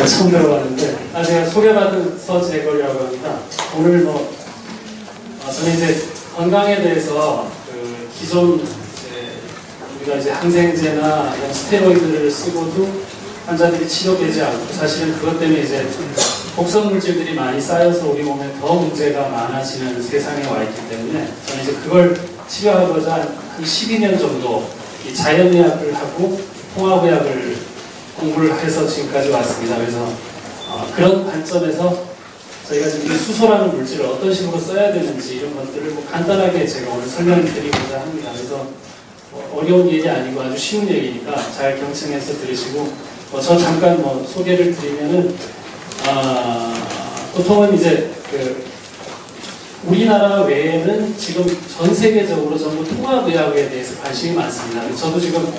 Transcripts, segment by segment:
처음 들어봤는데, 제가 소개받은 서재걸이라고 합니다. 오늘 저는 이제 건강에 대해서 기존 우리가 이제 항생제나 스테로이드를 쓰고도 환자들이 치료되지 않고, 사실은 그것 때문에 이제 독성 물질들이 많이 쌓여서 우리 몸에 더 문제가 많아지는 세상에 와 있기 때문에, 저는 이제 그걸 치료하고자 한 12년 정도 이 자연의학을 하고 통합의학을 공부를 해서 지금까지 왔습니다. 그래서 그런 관점에서 저희가 지금 수소라는 물질을 어떤 식으로 써야 되는지 이런 것들을 간단하게 제가 오늘 설명드리고자 합니다. 그래서 어려운 얘기 아니고 아주 쉬운 얘기니까 잘 경청해서 들으시고, 저 잠깐 소개를 드리면은, 보통은 이제 우리나라 외에는 지금 전 세계적으로 전부 통합의학에 대해서 관심이 많습니다. 저도 지금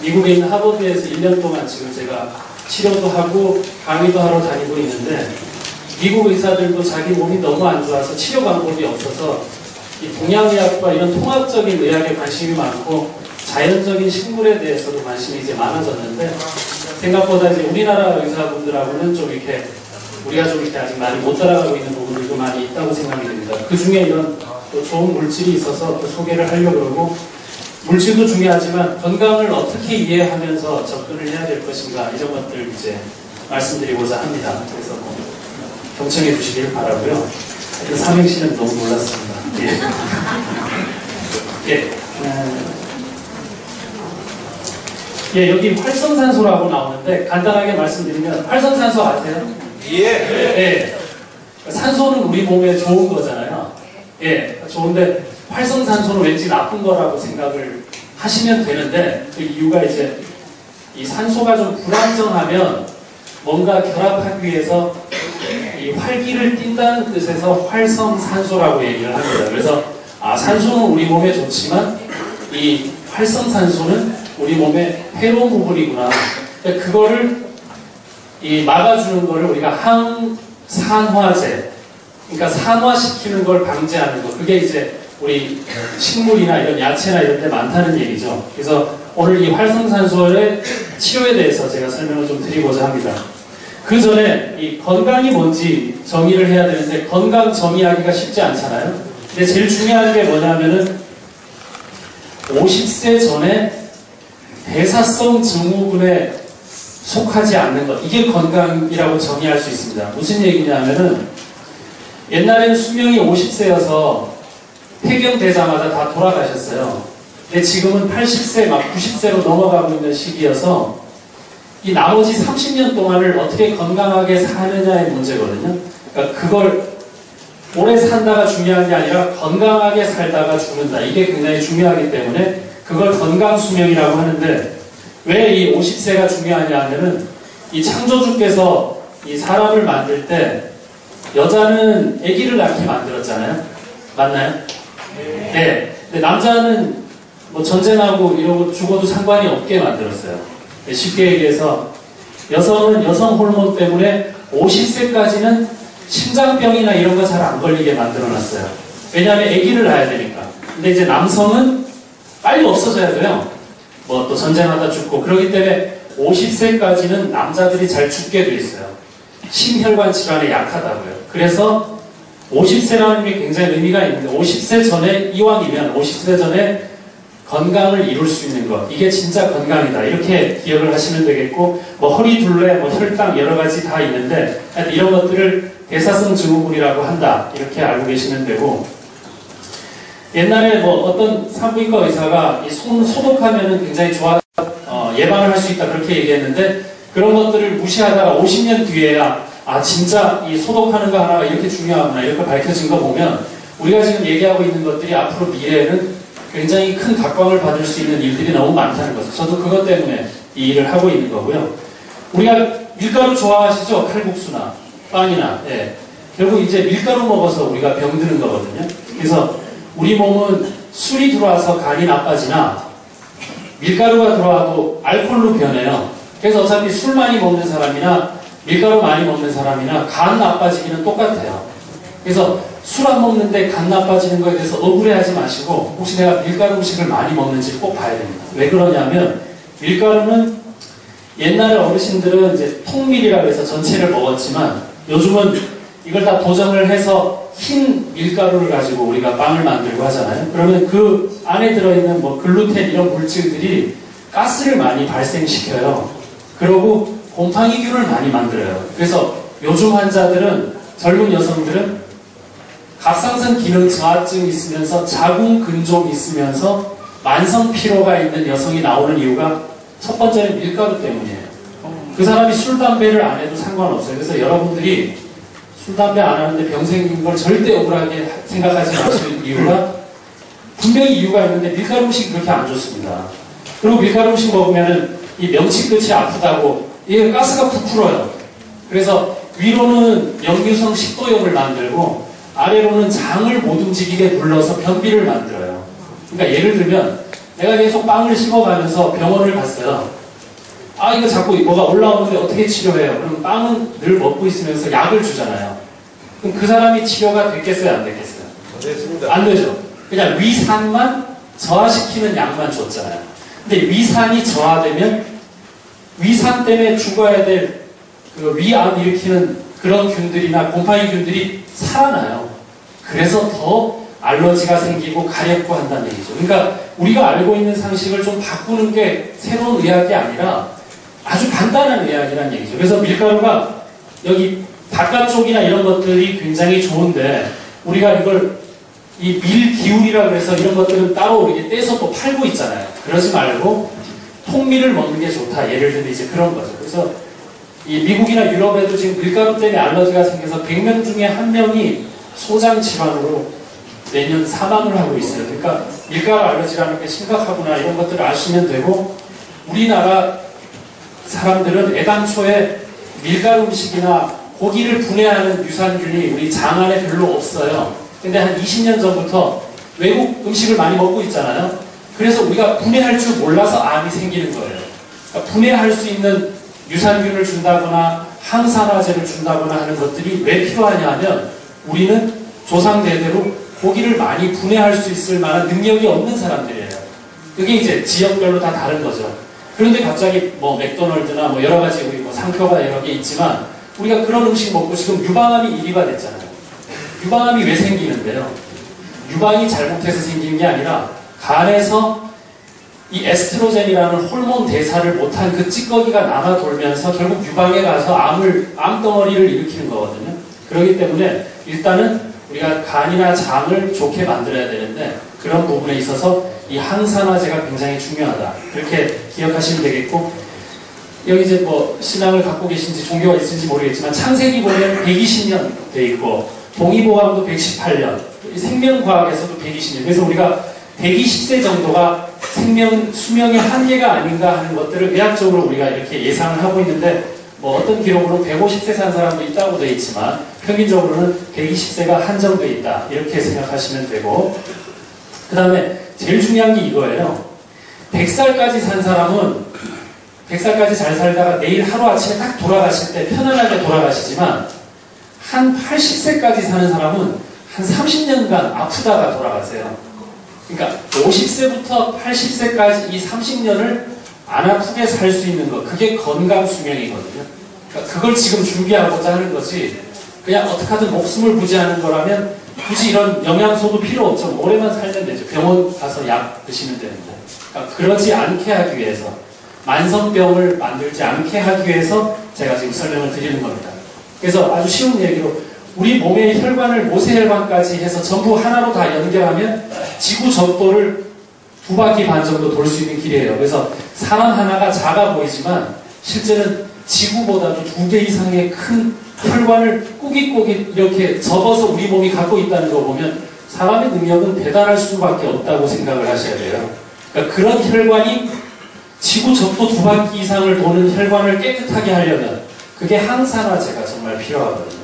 미국에 있는 하버드에서 1년 동안 지금 제가 치료도 하고 강의도 하러 다니고 있는데, 미국 의사들도 자기 몸이 너무 안 좋아서 치료 방법이 없어서 이 동양의학과 이런 통합적인 의학에 관심이 많고 자연적인 식물에 대해서도 관심이 이제 많아졌는데, 생각보다 이제 우리나라 의사분들하고는 좀 이렇게 우리가 좀 이렇게 아직 많이 못 따라가고 있는 부분들도 많이 있다고 생각이 됩니다. 그 중에 이런 또 좋은 물질이 있어서 또 소개를 하려고 그러고, 물질도 중요하지만 건강을 어떻게 이해하면서 접근을 해야 될 것인가, 이런 것들을 이제 말씀드리고자 합니다. 그래서 경청해 주시길 바라고요. 삼행시는 너무 놀랐습니다. 여기 활성산소라고 나오는데, 간단하게 말씀드리면, 활성산소 아세요? 예. 산소는 우리 몸에 좋은 거잖아요. 좋은데 활성산소는 왠지 나쁜 거라고 생각을 하시면 되는데, 그 이유가 이제 이 산소가 좀 불안정하면 뭔가 결합하기 위해서 이 활기를 띈다는 뜻에서 활성산소라고 얘기를 합니다. 그래서 산소는 우리 몸에 좋지만 이 활성산소는 우리 몸에 해로운 부분이구나. 그거를 막아주는 거를 우리가 항산화제, 그러니까 산화시키는 걸 방지하는 거, 그게 이제 우리 식물이나 이런 야채나 이런 데 많다는 얘기죠. 그래서 오늘 이 활성산소의 치료에 대해서 제가 설명을 좀 드리고자 합니다. 그 전에 이 건강이 뭔지 정의를 해야 되는데, 건강 정의하기가 쉽지 않잖아요. 근데 제일 중요한 게 뭐냐면은 50세 전에 대사성 증후군에 속하지 않는 것, 이게 건강이라고 정의할 수 있습니다. 무슨 얘기냐면은, 옛날에는 수명이 50세여서 폐경되자마자 다 돌아가셨어요. 근데 지금은 80세, 막 90세로 넘어가고 있는 시기여서 이 나머지 30년 동안을 어떻게 건강하게 사느냐의 문제거든요. 그러니까 그걸 오래 산다가 중요한 게 아니라 건강하게 살다가 죽는다, 이게 굉장히 중요하기 때문에 그걸 건강수명이라고 하는데, 왜 이 50세가 중요하냐 하면은, 이 창조주께서 이 사람을 만들 때 여자는 아기를 낳게 만들었잖아요. 맞나요? 네. 근데 남자는 전쟁하고 이러고 죽어도 상관이 없게 만들었어요. 쉽게 얘기해서 여성은 여성 호르몬 때문에 50세까지는 심장병이나 이런 거 잘 안 걸리게 만들어놨어요. 왜냐하면 아기를 낳아야 되니까. 근데 이제 남성은 빨리 없어져야 돼요. 또 전쟁하다 죽고. 그렇기 때문에 50세까지는 남자들이 잘 죽게 돼 있어요. 심혈관 질환에 약하다고요. 그래서 50세라는 게 굉장히 의미가 있는데, 50세 전에 이왕이면 50세 전에 건강을 이룰 수 있는 것, 이게 진짜 건강이다, 이렇게 기억을 하시면 되겠고, 허리둘레, 혈당 여러 가지 다 있는데, 이런 것들을 대사성 증후군이라고 한다, 이렇게 알고 계시면 되고, 옛날에 어떤 산부인과 의사가 이 손 소독하면은 굉장히 예방을 할 수 있다, 그렇게 얘기했는데, 그런 것들을 무시하다가 50년 뒤에야 진짜 이 소독하는 거 하나가 이렇게 중요하구나, 이렇게 밝혀진 거 보면, 우리가 지금 얘기하고 있는 것들이 앞으로 미래에는 굉장히 큰 각광을 받을 수 있는 일들이 너무 많다는 거죠. 저도 그것 때문에 이 일을 하고 있는 거고요. 우리가 밀가루 좋아하시죠? 칼국수나 빵이나. 결국 이제 밀가루 먹어서 우리가 병드는 거거든요. 그래서 우리 몸은 술이 들어와서 간이 나빠지나 밀가루가 들어와도 알코올로 변해요. 그래서 어차피 술 많이 먹는 사람이나 밀가루 많이 먹는 사람이나 간 나빠지기는 똑같아요. 그래서 술 안 먹는데 간 나빠지는 거에 대해서 억울해하지 마시고, 혹시 내가 밀가루 음식을 많이 먹는지 꼭 봐야 됩니다. 왜 그러냐면, 밀가루는 옛날에 어르신들은 이제 통밀이라고 해서 전체를 먹었지만 요즘은 이걸 다 도정을 해서 흰 밀가루를 가지고 우리가 빵을 만들고 하잖아요. 그러면 그 안에 들어있는 뭐 글루텐 이런 물질들이 가스를 많이 발생시켜요. 그러고 곰팡이균을 많이 만들어요. 그래서 요즘 환자들은, 젊은 여성들은 갑상선 기능 저하증이 있으면서 자궁 근종이 있으면서 만성 피로가 있는 여성이 나오는 이유가 첫 번째는 밀가루 때문이에요. 그 사람이 술, 담배를 안 해도 상관없어요. 그래서 여러분들이 술, 담배 안 하는데 병 생긴 걸 절대 억울하게 생각하지 마시는 이유가 분명히 이유가 있는데 밀가루 음식이 그렇게 안 좋습니다. 그리고 밀가루 음식 먹으면은 이 명치 끝이 아프다고 이게 가스가 부풀어요. 그래서 위로는 역류성 식도염을 만들고 아래로는 장을 못 움직이게 눌러서 변비를 만들어요. 그러니까 예를 들면 내가 계속 빵을 씹어가면서 병원을 갔어요. 아 이거 자꾸 뭐가 올라오는데 어떻게 치료해요? 그럼 빵은 늘 먹고 있으면서 약을 주잖아요. 그럼 그 사람이 치료가 됐겠어요? 안 됐겠어요? 됐습니다. 안 되죠. 그냥 위산만 저하시키는 약만 줬잖아요. 근데 위산이 저하되면 위산 때문에 죽어야 될 그 위암 일으키는 그런 균들이나 곰팡이균들이 살아나요. 그래서 더 알러지가 생기고 가렵고 한다는 얘기죠. 그러니까 우리가 알고 있는 상식을 좀 바꾸는 게 새로운 의학이 아니라 아주 간단한 의학이라는 얘기죠. 그래서 밀가루가 여기 바깥쪽이나 이런 것들이 굉장히 좋은데 우리가 이걸 이 밀기울이라고 해서 이런 것들은 따로 이렇게 떼서 또 팔고 있잖아요. 그러지 말고 통밀을 먹는 게 좋다. 예를 들면 이제 그런 거죠. 그래서 이 미국이나 유럽에도 지금 밀가루 때문에 알러지가 생겨서 100명 중에 1명이 소장 질환으로 매년 사망을 하고 있어요. 그러니까 밀가루 알러지라는 게 심각하구나 이런 것들을 아시면 되고 우리나라 사람들은 애당초에 밀가루 음식이나 고기를 분해하는 유산균이 우리 장 안에 별로 없어요. 근데 한 20년 전부터 외국 음식을 많이 먹고 있잖아요. 그래서 우리가 분해할 줄 몰라서 암이 생기는 거예요. 그러니까 분해할 수 있는 유산균을 준다거나 항산화제를 준다거나 하는 것들이 왜 필요하냐 하면 우리는 조상대대로 고기를 많이 분해할 수 있을 만한 능력이 없는 사람들이에요. 그게 이제 지역별로 다 다른 거죠. 그런데 갑자기 뭐 맥도널드나 뭐 여러 가지 우리 뭐 상표가 여러 개 있지만 우리가 그런 음식 먹고 지금 유방암이 1위가 됐잖아요. 유방암이 왜 생기는데요? 유방이 잘못해서 생기는 게 아니라 간에서 이 에스트로겐이라는 호르몬 대사를 못한 그 찌꺼기가 남아 돌면서 결국 유방에 가서 암덩어리를 일으키는 거거든요. 그렇기 때문에 일단은 우리가 간이나 장을 좋게 만들어야 되는데 그런 부분에 있어서 이 항산화제가 굉장히 중요하다. 그렇게 기억하시면 되겠고 여기 이제 뭐 신앙을 갖고 계신지 종교가 있는지 모르겠지만 창세기 보면 120년 돼 있고 동의보감도 118년 생명과학에서도 120년 그래서 우리가 120세 정도가 수명의 한계가 아닌가 하는 것들을 의학적으로 우리가 이렇게 예상을 하고 있는데 뭐 어떤 기록으로 150세 산 사람도 있다고 되어 있지만 평균적으로는 120세가 한정되어 있다 이렇게 생각하시면 되고 그 다음에 제일 중요한 게 이거예요. 100살까지 산 사람은 100살까지 잘 살다가 내일 하루아침에 딱 돌아가실 때 편안하게 돌아가시지만 한 80세까지 사는 사람은 한 30년간 아프다가 돌아가세요. 그러니까 50세부터 80세까지 이 30년을 안 아프게 살 수 있는 것, 그게 건강 수명이거든요. 그러니까 그걸 지금 준비하고자 하는 거지 그냥 어떻게 하든 목숨을 부지하는 거라면 굳이 이런 영양소도 필요 없죠. 오래만 살면 되죠. 병원 가서 약 드시면 되는데 그러니까 그러지 않게 하기 위해서 만성병을 만들지 않게 하기 위해서 제가 지금 설명을 드리는 겁니다. 그래서 아주 쉬운 얘기로 우리 몸의 혈관을 모세혈관까지 해서 전부 하나로 다 연결하면 지구 적도를 2바퀴 반 정도 돌 수 있는 길이에요. 그래서 사람 하나가 작아 보이지만 실제는 지구보다도 2배 이상의 큰 혈관을 꾸깃꾸깃 이렇게 접어서 우리 몸이 갖고 있다는 거 보면 사람의 능력은 대단할 수밖에 없다고 생각을 하셔야 돼요. 그러니까 그런 혈관이 지구 적도 2바퀴 이상을 도는 혈관을 깨끗하게 하려면 그게 항산화제가 정말 필요하거든요.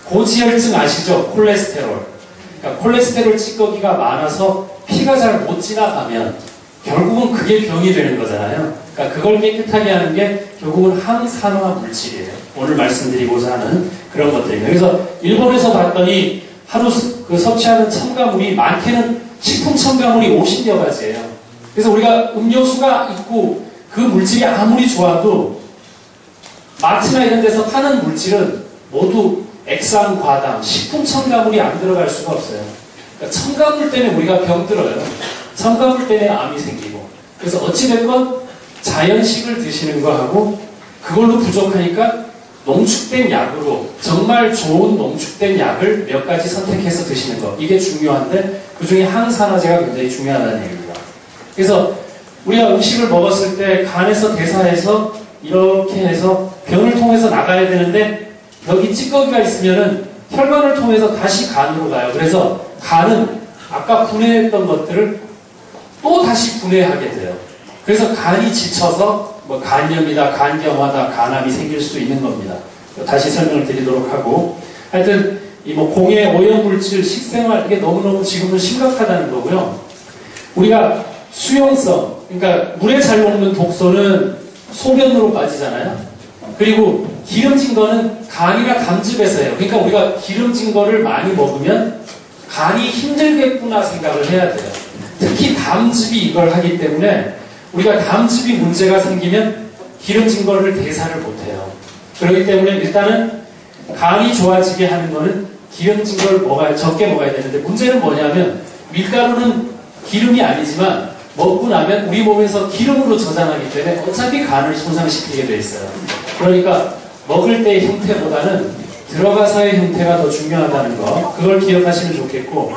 고지혈증 아시죠? 콜레스테롤. 그러니까 콜레스테롤 찌꺼기가 많아서 피가 잘 못 지나가면 결국은 그게 병이 되는 거잖아요. 그러니까 그걸 깨끗하게 하는 게 결국은 항산화 물질이에요. 오늘 말씀드리고자 하는 그런 것들입니다. 그래서 일본에서 봤더니 하루 섭취하는 첨가물이 많게는 식품 첨가물이 50여 가지예요. 그래서 우리가 음료수가 있고 그 물질이 아무리 좋아도 마트나 이런 데서 파는 물질은 모두 액상, 과당, 식품 첨가물이 안 들어갈 수가 없어요. 그러니까 첨가물 때문에 우리가 병들어요. 첨가물 때문에 암이 생기고. 그래서 어찌됐건 자연식을 드시는 거하고 그걸로 부족하니까 농축된 약으로 정말 좋은 농축된 약을 몇 가지 선택해서 드시는 거. 이게 중요한데 그 중에 항산화제가 굉장히 중요하다는 얘기입니다. 그래서 우리가 음식을 먹었을 때 간에서 대사해서 이렇게 해서 변을 통해서 나가야 되는데 여기 찌꺼기가 있으면은 혈관을 통해서 다시 간으로 가요. 그래서 간은 아까 분해했던 것들을 또 다시 분해하게 돼요. 그래서 간이 지쳐서 뭐 간염이다, 간경화다, 간암이 생길 수도 있는 겁니다. 다시 설명을 드리도록 하고 하여튼 이 뭐 공해, 오염물질, 식생활 이게 너무너무 지금은 심각하다는 거고요. 우리가 수용성, 그러니까 물에 잘 녹는 독소는 소변으로 빠지잖아요. 그리고 기름진 거는 간이나 담즙에서 해요. 그러니까 우리가 기름진 거를 많이 먹으면 간이 힘들겠구나 생각을 해야 돼요. 특히 담즙이 이걸 하기 때문에 우리가 담즙이 문제가 생기면 기름진 거를 대사를 못해요. 그렇기 때문에 일단은 간이 좋아지게 하는 거는 기름진 걸 적게 먹어야 되는데 문제는 뭐냐면 밀가루는 기름이 아니지만 먹고 나면 우리 몸에서 기름으로 저장하기 때문에 어차피 간을 손상시키게 돼 있어요. 그러니까 먹을 때의 형태보다는 들어가서의 형태가 더 중요하다는 거, 그걸 기억하시면 좋겠고,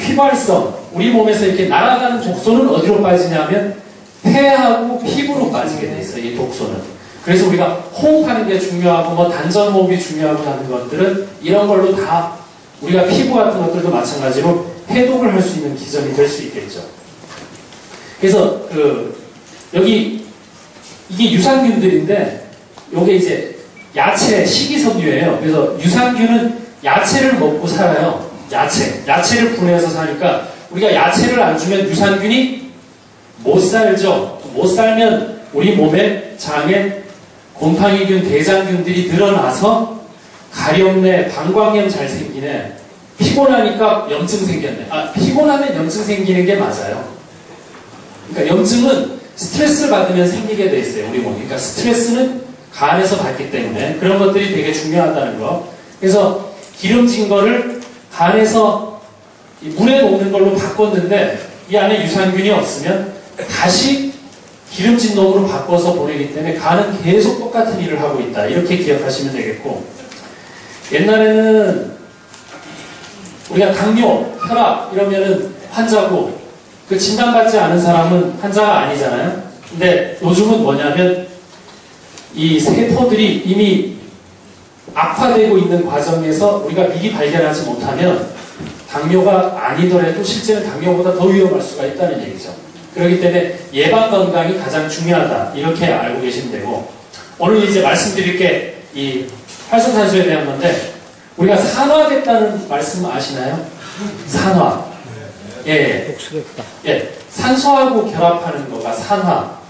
휘발성, 우리 몸에서 이렇게 날아가는 독소는 어디로 빠지냐면 폐하고 피부로 빠지게 돼 있어요. 이 독소는. 그래서 우리가 호흡하는 게 중요하고 뭐 단전호흡이 중요하고 하는 것들은 이런 걸로 다 우리가 피부 같은 것들도 마찬가지로 해독을 할 수 있는 기전이 될 수 있겠죠. 그래서 여기 이게 유산균들인데 요게 이제 야채 식이섬유예요. 그래서 유산균은 야채를 먹고 살아요. 야채를 분해해서 사니까 우리가 야채를 안 주면 유산균이 못 살죠. 못 살면 우리 몸에 장에 곰팡이균, 대장균들이 늘어나서 가렵네, 방광염 잘 생기네, 피곤하니까 염증 생겼네. 피곤하면 염증 생기는 게 맞아요. 그러니까 염증은 스트레스를 받으면 생기게 돼 있어요, 우리 몸이. 그러니까 스트레스는 간에서 받기 때문에 그런 것들이 되게 중요하다는 거. 그래서 기름진 거를 간에서 물에 녹는 걸로 바꿨는데 이 안에 유산균이 없으면 다시 기름진 놈으로 바꿔서 보내기 때문에 간은 계속 똑같은 일을 하고 있다. 이렇게 기억하시면 되겠고, 옛날에는 우리가 당뇨, 혈압 이러면은 환자고 그 진단받지 않은 사람은 환자가 아니잖아요. 근데 요즘은 뭐냐면 이 세포들이 이미 악화되고 있는 과정에서 우리가 미리 발견하지 못하면 당뇨가 아니더라도 실제는 당뇨보다 더 위험할 수가 있다는 얘기죠. 그렇기 때문에 예방 건강이 가장 중요하다. 이렇게 알고 계시면 되고, 오늘 이제 말씀드릴 게 이 활성산소에 대한 건데, 우리가 산화됐다는 말씀 아시나요? 산화. 예. 예. 산소하고 결합하는 거가 산화.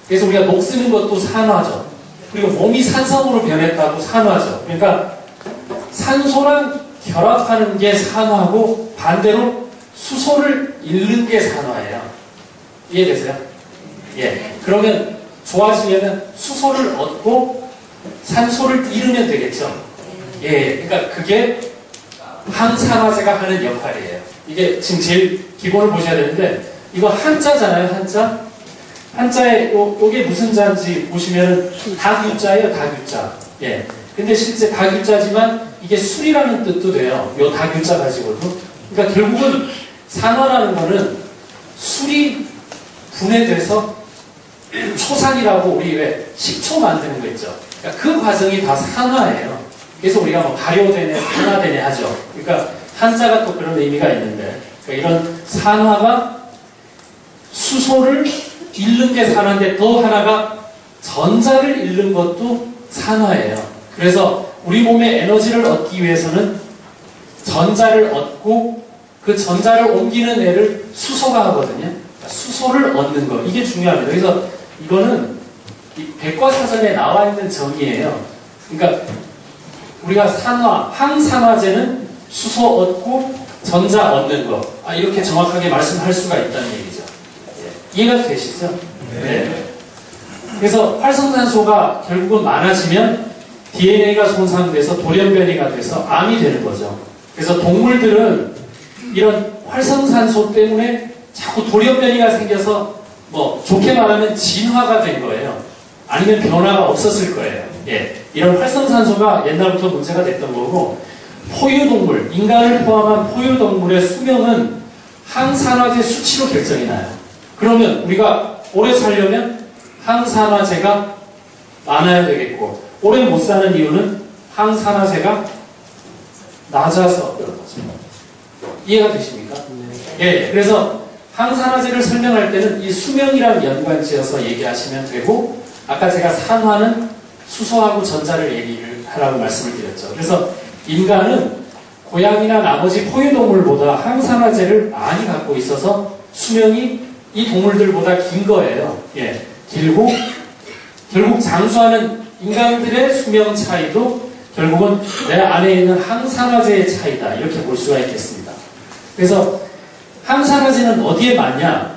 그래서 우리가 녹 쓰는 것도 산화죠. 그리고 몸이 산성으로 변했다고 산화죠. 그러니까 산소랑 결합하는 게 산화고 반대로 수소를 잃는 게 산화예요. 이해되세요? 예. 그러면 좋아지려면 수소를 얻고 산소를 잃으면 되겠죠. 예. 그러니까 그게 항산화제가 하는 역할이에요. 이게 지금 제일 기본을 보셔야 되는데, 이거 한자잖아요, 한자. 한자에 요게 무슨 자인지 보시면 다규자예요, 다규자. 예. 근데 실제 다규자지만 이게 술이라는 뜻도 돼요. 요 다규자 가지고도. 그러니까 결국은 산화라는 거는 술이 분해돼서 초산이라고 우리 왜 식초 만드는 거 있죠. 그러니까 그 과정이 다 산화예요. 그래서 우리가 뭐 발효되네, 산화되네 하죠. 그러니까 한자가 또 그런 의미가 있는데, 그러니까 이런 산화가 수소를 잃는 게 산화인데 더 하나가 전자를 잃는 것도 산화예요. 그래서 우리 몸에 에너지를 얻기 위해서는 전자를 얻고 그 전자를 옮기는 애를 수소가 하거든요. 수소를 얻는 거, 이게 중요합니다. 그래서 이거는 이 백과사전에 나와 있는 정의예요. 그러니까 우리가 항산화제는 수소 얻고 전자 얻는 거, 이렇게 정확하게 말씀할 수가 있다는 얘기죠. 예. 이해가 되시죠? 네. 그래서 활성산소가 결국은 많아지면 DNA가 손상돼서 돌연변이가 돼서 암이 되는 거죠. 그래서 동물들은 이런 활성산소 때문에 자꾸 돌연변이가 생겨서 뭐 좋게 말하면 진화가 된 거예요. 아니면 변화가 없었을 거예요. 예, 이런 활성산소가 옛날부터 문제가 됐던 거고, 포유동물, 인간을 포함한 포유동물의 수명은 항산화제 수치로 결정이 나요. 그러면 우리가 오래 살려면 항산화제가 많아야 되겠고, 오래 못 사는 이유는 항산화제가 낮아서 그런 거죠. 이해가 되십니까? 예, 그래서 항산화제를 설명할 때는 이 수명이랑 연관지어서 얘기하시면 되고, 아까 제가 산화는 수소하고 전자를 얘기를 하라고 말씀을 드렸죠. 그래서 인간은 고양이나 나머지 포유동물보다 항산화제를 많이 갖고 있어서 수명이 이 동물들보다 긴 거예요. 예, 길고 결국 장수하는 인간들의 수명 차이도 결국은 내 안에 있는 항산화제의 차이다, 이렇게 볼 수가 있겠습니다. 그래서 항산화제는 어디에 많냐?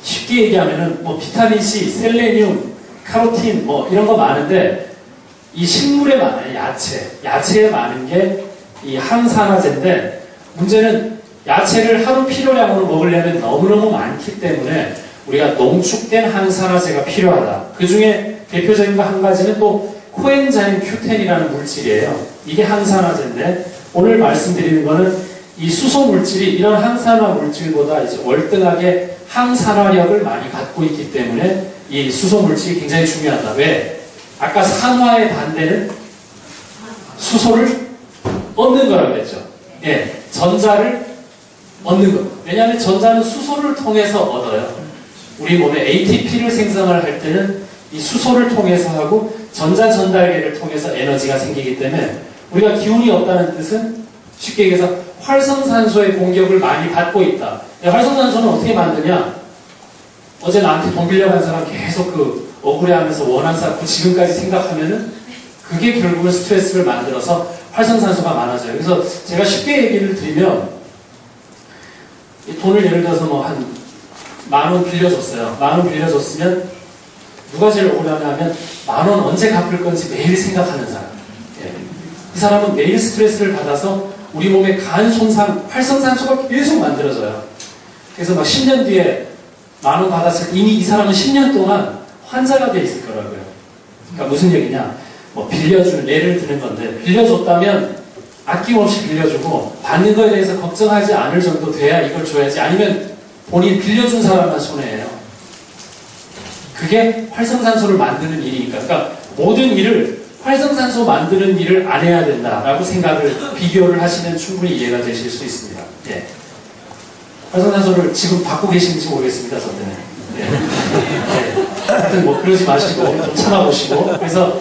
쉽게 얘기하면은 뭐 비타민C, 셀레늄, 카로틴 뭐 이런 거 많은데, 이 식물에 많아요. 야채에 많은 게 이 항산화제인데, 문제는 야채를 하루 필요량으로 먹으려면 너무너무 많기 때문에 우리가 농축된 항산화제가 필요하다. 그 중에 대표적인 거 한 가지는 또 코엔자임 Q10이라는 물질이에요. 이게 항산화제인데, 오늘 말씀드리는 거는 이 수소 물질이 이런 항산화 물질보다 이제 월등하게 항산화력을 많이 갖고 있기 때문에 이 수소 물질이 굉장히 중요하다. 왜? 아까 산화의 반대는 수소를 얻는 거라고 했죠. 예, 전자를 얻는 거. 왜냐하면 전자는 수소를 통해서 얻어요. 우리 몸에 ATP를 생성을 할 때는 이 수소를 통해서 하고 전자 전달계를 통해서 에너지가 생기기 때문에, 우리가 기운이 없다는 뜻은 쉽게 얘기해서 활성산소의 공격을 많이 받고 있다. 활성산소는 어떻게 만드냐? 어제 나한테 돈 빌려간 사람 계속 그 억울해하면서 원한 쌓고 지금까지 생각하면은 그게 결국은 스트레스를 만들어서 활성산소가 많아져요. 그래서 제가 쉽게 얘기를 드리면, 이 돈을 예를 들어서 뭐 한 10,000원 빌려줬어요. 10,000원 빌려줬으면 누가 제일 억울하냐면 10,000원 언제 갚을 건지 매일 생각하는 사람. 예. 이 사람은 매일 스트레스를 받아서 우리 몸에 간 손상, 활성산소가 계속 만들어져요. 그래서 막 10년 뒤에 10,000원 받았을 때 이미 이 사람은 10년 동안 환자가 돼 있을 거라고요. 그러니까 무슨 얘기냐? 뭐 빌려주는, 예를 드는 건데, 빌려줬다면 아낌없이 빌려주고 받는 거에 대해서 걱정하지 않을 정도 돼야 이걸 줘야지, 아니면 본인 빌려준 사람만 손해예요. 그게 활성산소를 만드는 일이니까. 그러니까 모든 일을 활성산소 만드는 일을 안 해야 된다라고 생각을, 비교를 하시면 충분히 이해가 되실 수 있습니다. 예. 활성산소를 지금 받고 계신지 모르겠습니다, 저 때문에. 예. 예. 하여튼 뭐 그러지 마시고 좀 참아보시고. 그래서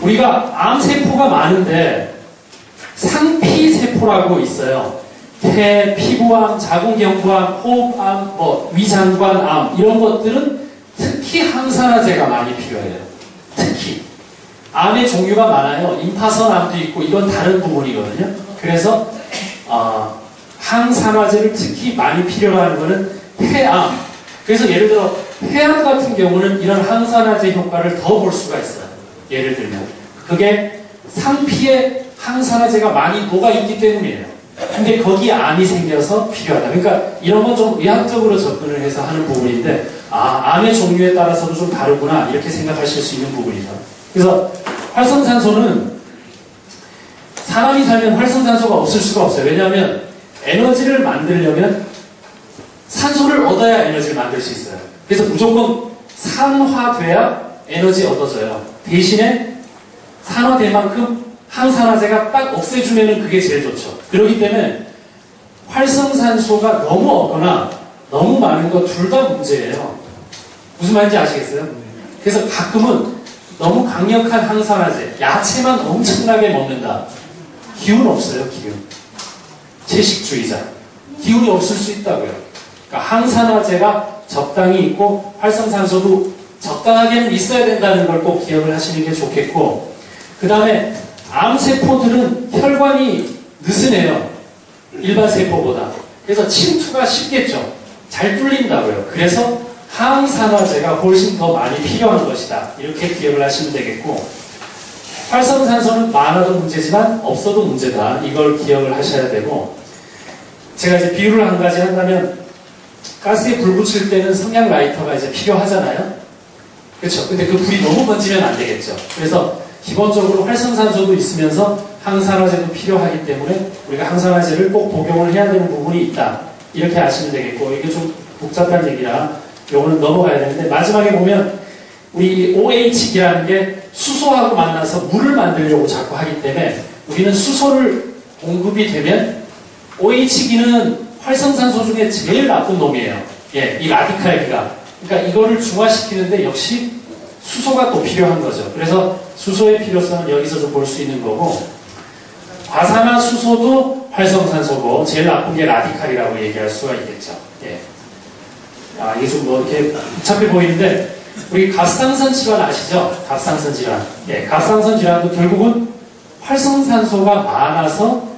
우리가 암세포가 많은데 상피세포라고 있어요. 폐, 피부암, 자궁경부암, 호흡암, 뭐 위장관암, 이런 것들은 특히 항산화제가 많이 필요해요. 특히 암의 종류가 많아요. 임파선암도 있고 이건 다른 부분이거든요. 그래서 항산화제를 특히 많이 필요로 하는 거는 폐암. 그래서 예를 들어 폐암 같은 경우는 이런 항산화제 효과를 더 볼 수가 있어요. 예를 들면 그게 상피에 항산화제가 많이 녹아있기 때문이에요. 근데 거기에 암이 생겨서 필요하다. 그러니까 이런 건 좀 의학적으로 접근을 해서 하는 부분인데, 암의 종류에 따라서도 좀 다르구나, 이렇게 생각하실 수 있는 부분이죠. 그래서 활성산소는 사람이 살면 활성산소가 없을 수가 없어요. 왜냐하면 에너지를 만들려면 산소를 얻어야 에너지를 만들 수 있어요. 그래서 무조건 산화돼야 에너지 얻어져요. 대신에 산화될 만큼 항산화제가 딱 없애주면 그게 제일 좋죠. 그렇기 때문에 활성산소가 너무 없거나 너무 많은 거 둘 다 문제예요. 무슨 말인지 아시겠어요? 그래서 가끔은 너무 강력한 항산화제, 야채만 엄청나게 먹는다. 기운 없어요, 기운. 채식주의자. 기운이 없을 수 있다고요. 그러니까 항산화제가 적당히 있고 활성산소도 적당하게는 있어야 된다는 걸 꼭 기억을 하시는 게 좋겠고, 그 다음에 암세포들은 혈관이 느슨해요. 일반 세포보다. 그래서 침투가 쉽겠죠. 잘 뚫린다고요. 그래서 항산화제가 훨씬 더 많이 필요한 것이다. 이렇게 기억을 하시면 되겠고, 활성산소는 많아도 문제지만 없어도 문제다. 이걸 기억을 하셔야 되고, 제가 이제 비유를 한 가지 한다면, 가스에 불 붙일 때는 성냥 라이터가 이제 필요하잖아요. 그렇죠? 근데 그 불이 너무 번지면 안 되겠죠. 그래서 기본적으로 활성산소도 있으면서 항산화제도 필요하기 때문에 우리가 항산화제를 꼭 복용을 해야 되는 부분이 있다. 이렇게 아시면 되겠고, 이게 좀 복잡한 얘기라 요거는 넘어가야 되는데, 마지막에 보면 우리 OH기라는 게 수소하고 만나서 물을 만들려고 자꾸 하기 때문에 우리는 수소를 공급이 되면 OH기는 활성산소 중에 제일 나쁜 놈이에요. 예, 이 라디칼기가. 그러니까 이거를 중화시키는데 역시 수소가 또 필요한 거죠. 그래서 수소의 필요성은 여기서 좀 볼 수 있는 거고, 과산화수소도 활성산소고 제일 나쁜 게 라디칼이라고 얘기할 수가 있겠죠. 예. 아, 이게 좀 뭐 이렇게 복잡해 보이는데, 우리 갑상선 질환 아시죠? 갑상선 질환. 예, 갑상선 질환도 결국은 활성산소가 많아서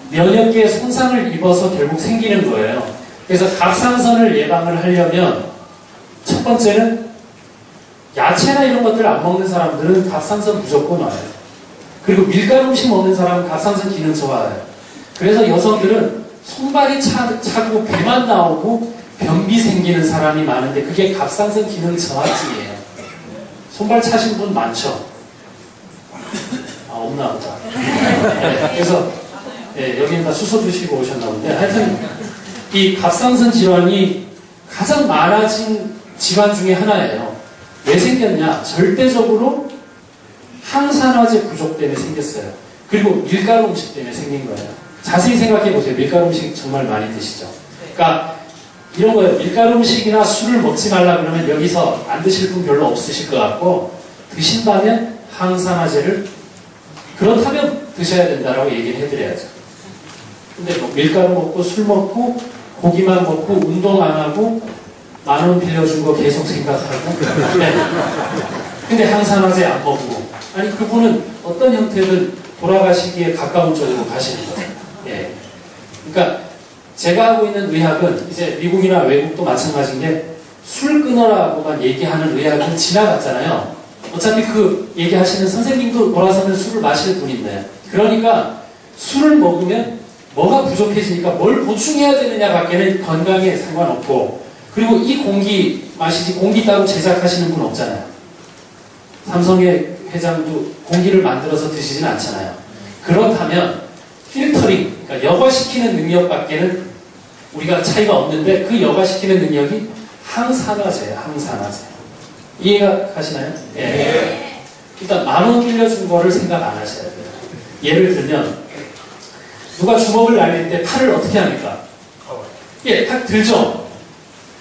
면역계에 손상을 입어서 결국 생기는 거예요. 그래서 갑상선을 예방을 하려면 첫 번째는 야채나 이런 것들 안 먹는 사람들은 갑상선 무조건 와요. 그리고 밀가루 음식 먹는 사람은 갑상선 기능 좋아요. 그래서 여성들은 손발이 차고 배만 나오고 변비 생기는 사람이 많은데 그게 갑상선 기능 저하증이에요. 손발 차신 분 많죠? 아, 없나 보다. 네, 그래서 네, 여기는 다 수소 드시고 오셨나 본데, 하여튼 이 갑상선 질환이 가장 많아진 질환 중에 하나예요. 왜 생겼냐? 절대적으로 항산화제 부족 때문에 생겼어요. 그리고 밀가루 음식 때문에 생긴 거예요. 자세히 생각해 보세요. 밀가루 음식 정말 많이 드시죠? 그러니까 이런 거예요. 밀가루 음식이나 술을 먹지 말라 그러면 여기서 안 드실 분 별로 없으실 것 같고, 드신다면 항산화제를 그렇다면 드셔야 된다라고 얘기를 해드려야죠. 근데 뭐 밀가루 먹고 술 먹고 고기만 먹고 운동 안 하고 10,000원 빌려준 거 계속 생각하고 네. 근데 항산화제 안 먹고, 아니 그분은 어떤 형태든 돌아가시기에 가까운 쪽으로 가시는 거예요. 예. 그러니까 제가 하고 있는 의학은 이제 미국이나 외국도 마찬가지인 게, 술 끊어라고만 얘기하는 의학은 지나갔잖아요. 어차피 그 얘기하시는 선생님도 돌아서면 술을 마실 분인데, 그러니까 술을 먹으면 뭐가 부족해지니까 뭘 보충해야 되느냐 밖에는 건강에 상관없고, 그리고 이 공기 마시지, 공기 따로 제작하시는 분 없잖아요. 삼성의 회장도 공기를 만들어서 드시진 않잖아요. 그렇다면 필터링, 그러니까 여과시키는 능력 밖에는 우리가 차이가 없는데, 그 여과시키는 능력이 항산화제예요. 항산화제. 이해가 가시나요? 예. 네. 일단 10,000원 빌려준 거를 생각 안 하셔야 돼요. 예를 들면 누가 주먹을 날릴 때 팔을 어떻게 합니까? 예, 딱 들죠?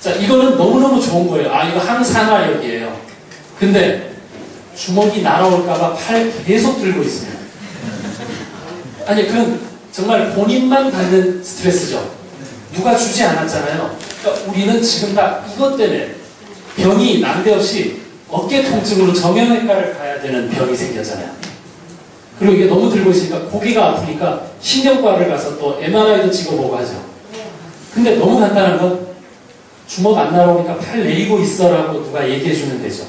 자, 이거는 너무너무 좋은 거예요. 아, 이거 항산화력이에요. 근데 주먹이 날아올까봐 팔 계속 들고 있으면, 아니, 그건 정말 본인만 받는 스트레스죠. 누가 주지 않았잖아요. 그러니까 우리는 지금 다 이것 때문에 병이 난데없이 어깨 통증으로 정형외과를 가야 되는 병이 생겼잖아요. 그리고 이게 너무 들고 있으니까 고개가 아프니까 신경과를 가서 또 MRI도 찍어보고 하죠. 근데 너무 간단한 건 주먹 안 날아오니까 팔 내리고 있어라고 누가 얘기해주면 되죠.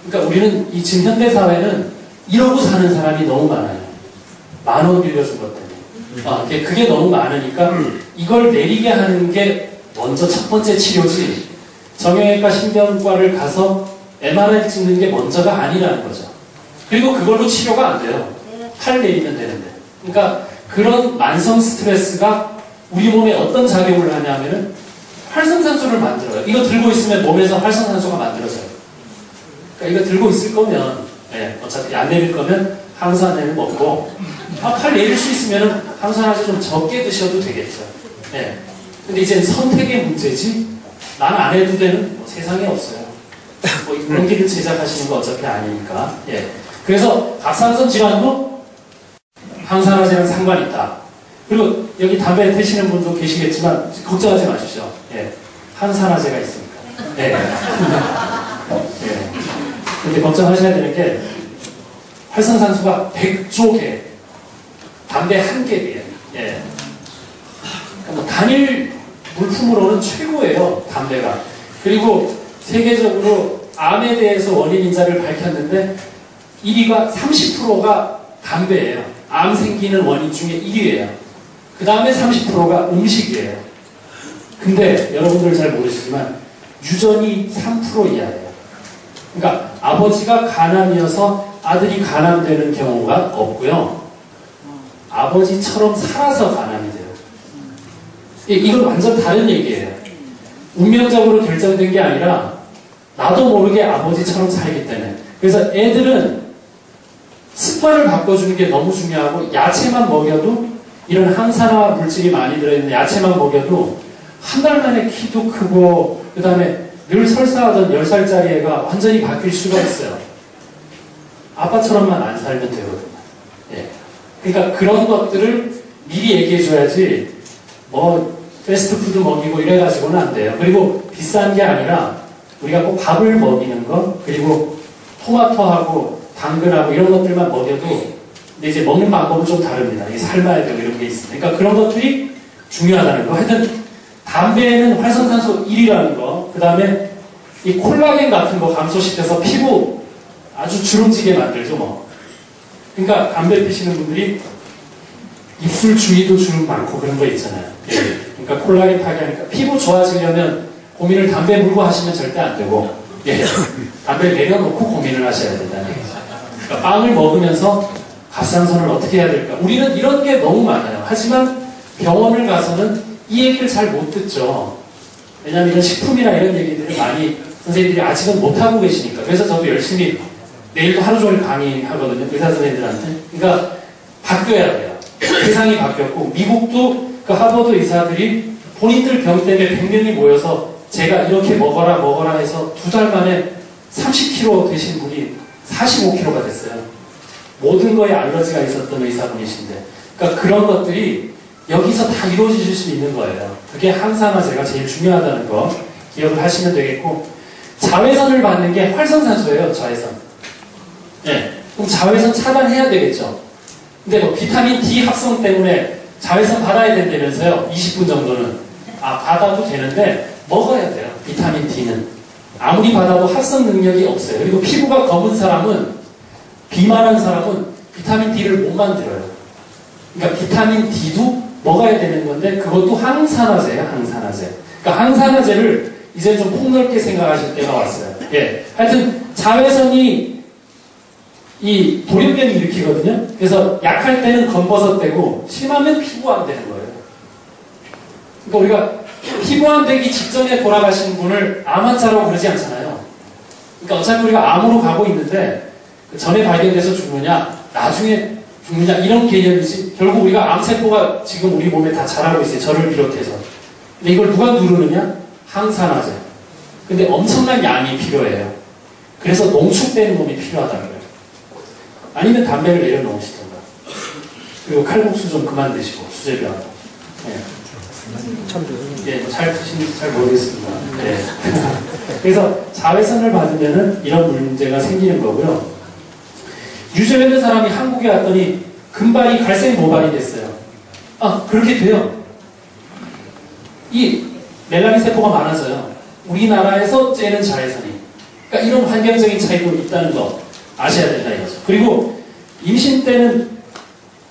그러니까 우리는 이 지금 현대사회는 이러고 사는 사람이 너무 많아요. 10,000원 빌려준 것 때문에. 아, 그게 너무 많으니까 이걸 내리게 하는 게 먼저 첫 번째 치료지, 정형외과 신경과를 가서 MRI 찍는 게 먼저가 아니라는 거죠. 그리고 그걸로 치료가 안 돼요. 팔 내리면 되는데. 그러니까 그런 만성 스트레스가 우리 몸에 어떤 작용을 하냐면은 활성산소를 만들어요. 이거 들고 있으면 몸에서 활성산소가 만들어져요. 그러니까 이거 들고 있을 거면, 네, 어차피 안 내릴 거면 항산화제를 먹고, 팔 내릴 수 있으면 항산화제 좀 적게 드셔도 되겠죠. 네. 근데 이제 선택의 문제지, 난 안 해도 되는 뭐 세상에 없어요. 뭐 공기를 제작하시는 거 어차피 아니니까. 예. 그래서 갑상선 질환도 항산화제랑 상관이 있다. 그리고 여기 담배 태시는 분도 계시겠지만 걱정하지 마십시오. 예. 항산화제가 있습니다. 예. 예. 근데 걱정하셔야 되는 게, 활성산소가 100조 개, 담배 한 개 비해요. 예. 그러니까 뭐 단일 물품으로는 최고예요, 담배가. 그리고 세계적으로 암에 대해서 원인 인자를 밝혔는데 1위가 30%가 담배예요. 암 생기는 원인 중에 1위예요. 그 다음에 30%가 음식이에요. 근데 여러분들 잘 모르시지만 유전이 3% 이하예요. 그러니까 아버지가 간암이어서 아들이 간암되는 경우가 없고요. 아버지처럼 살아서 간암이 돼요. 이건 완전 다른 얘기예요. 운명적으로 결정된 게 아니라 나도 모르게 아버지처럼 살기 때문에. 그래서 애들은 습관을 바꿔주는 게 너무 중요하고 야채만 먹여도 이런 항산화 물질이 많이 들어있는 야채만 먹여도 한 달 만에 키도 크고 그 다음에 늘 설사하던 10살짜리 애가 완전히 바뀔 수가 있어요. 아빠처럼만 안 살면 되거든요. 예. 그러니까 그런 것들을 미리 얘기해줘야지 뭐 패스트푸드 먹이고 이래가지고는 안 돼요. 그리고 비싼 게 아니라 우리가 꼭 밥을 먹이는 거 그리고 토마토하고 당근하고 이런 것들만 먹여도 근데 이제 먹는 방법은 좀 다릅니다. 이게 삶아야 되고 이런 게 있습니다. 그러니까 그런 것들이 중요하다는 거. 하여튼 담배에는 활성산소 1이라는 거, 그 다음에 이 콜라겐 같은 거 감소시켜서 피부 아주 주름지게 만들죠, 뭐. 그러니까 담배 피시는 분들이 입술 주위도 주름 많고 그런 거 있잖아요. 예. 그러니까 콜라겐 파괴하니까 피부 좋아지려면 고민을 담배 물고 하시면 절대 안 되고, 예. 담배를 내려놓고 고민을 하셔야 된다는 얘기죠. 그러니까 빵을 먹으면서 갑상선을 어떻게 해야 될까? 우리는 이런 게 너무 많아요. 하지만 병원을 가서는 이 얘기를 잘 못 듣죠. 왜냐하면 이런 식품이나 이런 얘기들을 많이 선생님들이 아직은 못하고 계시니까. 그래서 저도 열심히 내일도 하루 종일 강의하거든요. 의사 선생님들한테. 그러니까 바뀌어야 돼요. 세상이 바뀌었고 미국도 그 하버드 의사들이 본인들 병 때문에 100명이 모여서 제가 이렇게 먹어라 해서 2달 만에 30kg 되신 분이 45kg가 됐어요. 모든 거에 알러지가 있었던 의사분이신데. 그러니까 그런 것들이 여기서 다 이루어질 수 있는 거예요. 그게 항산화제가 제일 중요하다는 거 기억을 하시면 되겠고, 자외선을 받는 게 활성산소예요. 자외선. 네. 그럼 자외선 차단해야 되겠죠. 근데 뭐 비타민 D 합성 때문에 자외선 받아야 된다면서요. 20분 정도는. 받아도 되는데 먹어야 돼요. 비타민 D는. 아무리 받아도 합성 능력이 없어요. 그리고 피부가 검은 사람은, 비만한 사람은 비타민 D를 못 만들어요. 그러니까 비타민 D도 먹어야 되는 건데 그것도 항산화제예요. 항산화제. 그러니까 항산화제를 이제 좀 폭넓게 생각하실 때가 왔어요. 예. 하여튼 자외선이 이 돌연변이 일으키거든요. 그래서 약할 때는 검버섯되고 심하면 피부암 되는 거예요. 그러니까 우리가 피부암 되기 직전에 돌아가신 분을 암 환자라고 그러지 않잖아요. 그러니까 어차피 우리가 암으로 가고 있는데 전에 발견돼서 죽느냐 나중에 죽느냐 이런 개념이지, 결국 우리가 암세포가 지금 우리 몸에 다 자라고 있어요. 저를 비롯해서. 근데 이걸 누가 누르느냐? 항산화제. 근데 엄청난 양이 필요해요. 그래서 농축되는 놈이 필요하다는 거예요. 아니면 담배를 내려놓으시던가. 그리고 칼국수 좀 그만 드시고 수제비하고. 예, 잘 드시는지 잘 모르겠습니다. 예. 그래서 자외선을 받으면은 이런 문제가 생기는 거고요. 유전되는 사람이 한국에 왔더니 금발이 갈색 모발이 됐어요. 그렇게 돼요. 이 멜라닌 세포가 많아져요. 우리나라에서 째는 자외선이. 그러니까 이런 환경적인 차이도 있다는 거 아셔야 된다 이거죠. 그리고 임신 때는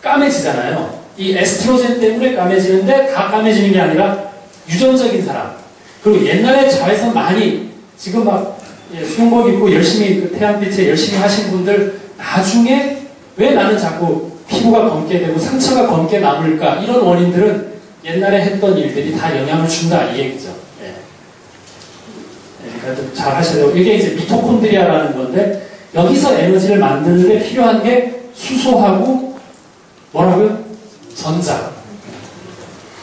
까매지잖아요. 이 에스트로겐 때문에 까매지는데 다 까매지는 게 아니라 유전적인 사람. 그리고 옛날에 자외선 많이 지금 막 수영복 입고 열심히 그 태양빛에 열심히 하신 분들 나중에 왜 나는 자꾸 피부가 검게 되고 상처가 검게 남을까? 이런 원인들은 옛날에 했던 일들이 다 영향을 준다 이 얘기죠. 그러니까 잘 하셔야 되고, 이게 이제 미토콘드리아라는 건데 여기서 에너지를 만드는 데 필요한 게 수소하고 뭐라고요? 전자.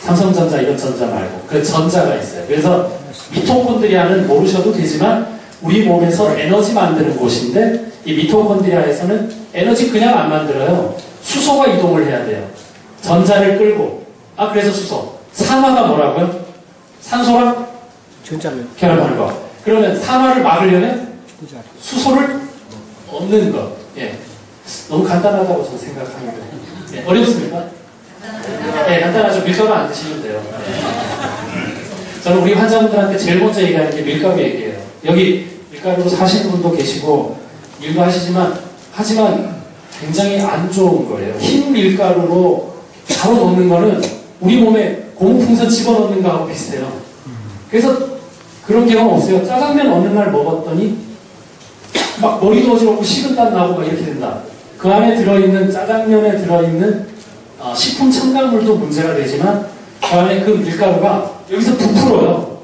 삼성전자 이런 전자 말고 그 전자가 있어요. 그래서 미토콘드리아는 모르셔도 되지만 우리 몸에서 에너지 만드는 곳인데 이 미토콘드리아에서는 에너지 그냥 안 만들어요. 수소가 이동을 해야 돼요. 전자를 끌고. 그래서 수소. 산화가 뭐라고요? 산소랑 전자를 결합하는 거. 그러면 산화를 막으려면 수소를 얻는 거. 예. 너무 간단하다고 저는 생각하는데. 예. 어렵습니까? 네, 간단하죠. 밀가루 안 드시면 돼요. 저는 우리 환자분들한테 제일 먼저 얘기하는 게 밀가루 얘기예요. 여기 밀가루로 사시는 분도 계시고 일도 하지만 굉장히 안 좋은 거예요. 흰 밀가루로 바로 넣는 거는 우리 몸에 고무풍선 집어넣는 거하고 비슷해요. 그래서 그런 경험 없어요. 짜장면 어느 날 먹었더니 막 머리도 어지럽고 식은땀 나고 막 이렇게 된다. 그 안에 들어있는 짜장면에 들어있는 식품 첨가물도 문제가 되지만 그 안에 그 밀가루가 여기서 부풀어요.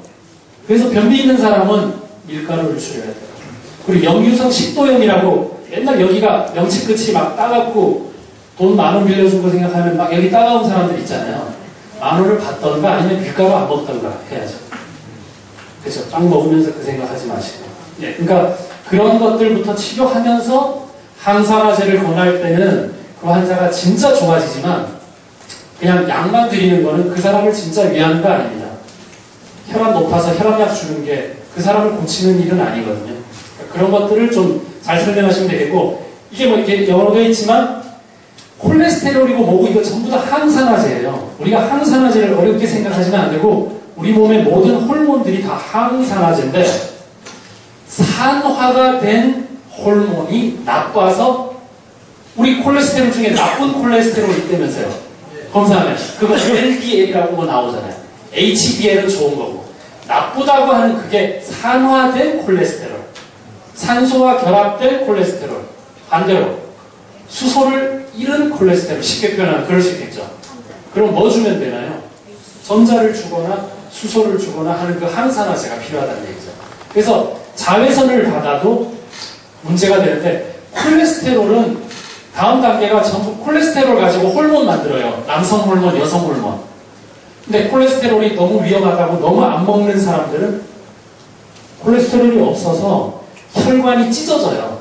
그래서 변비 있는 사람은 밀가루를 줄여야 돼요. 그리고 역류성 식도염이라고 옛날 여기가 명치 끝이 막 따갑고 돈 10,000원 빌려준 거 생각하면 막 여기 따가운 사람들 있잖아요. 10,000원을 받던가 아니면 밀가루 안 먹던가 해야죠. 그렇죠. 빵 먹으면서 그 생각하지 마시고. 예, 그러니까 그런 것들부터 치료하면서 항산화제를 권할 때는 그 환자가 진짜 좋아지지만 그냥 약만 드리는 거는 그 사람을 진짜 위하는 거 아닙니다. 혈압 높아서 혈압약 주는 게 그 사람을 고치는 일은 아니거든요. 그러니까 그런 것들을 좀 잘 설명하시면 되겠고, 이게 뭐 이렇게 영어로 되어 있지만 콜레스테롤이고 뭐고 이거 전부 다 항산화제예요. 우리가 항산화제를 어렵게 생각하시면 안 되고 우리 몸의 모든 호르몬들이 다 항산화제인데 산화가 된 호르몬이 나빠서 우리 콜레스테롤 중에 나쁜 콜레스테롤이 있다면서요. 검사하면 그거 LDL이라고 뭐 나오잖아요. HDL은 좋은 거고 나쁘다고 하는 그게 산화된 콜레스테롤, 산소와 결합된 콜레스테롤, 반대로 수소를 잃은 콜레스테롤, 쉽게 표현하면 그럴 수 있겠죠. 그럼 뭐 주면 되나요? 전자를 주거나 수소를 주거나 하는 그 항산화제가 필요하다는 얘기죠. 그래서 자외선을 받아도 문제가 되는데 콜레스테롤은 다음 단계가 전부 콜레스테롤 가지고 호르몬 만들어요. 남성 호르몬, 여성 호르몬. 근데 콜레스테롤이 너무 위험하다고 너무 안 먹는 사람들은 콜레스테롤이 없어서 혈관이 찢어져요.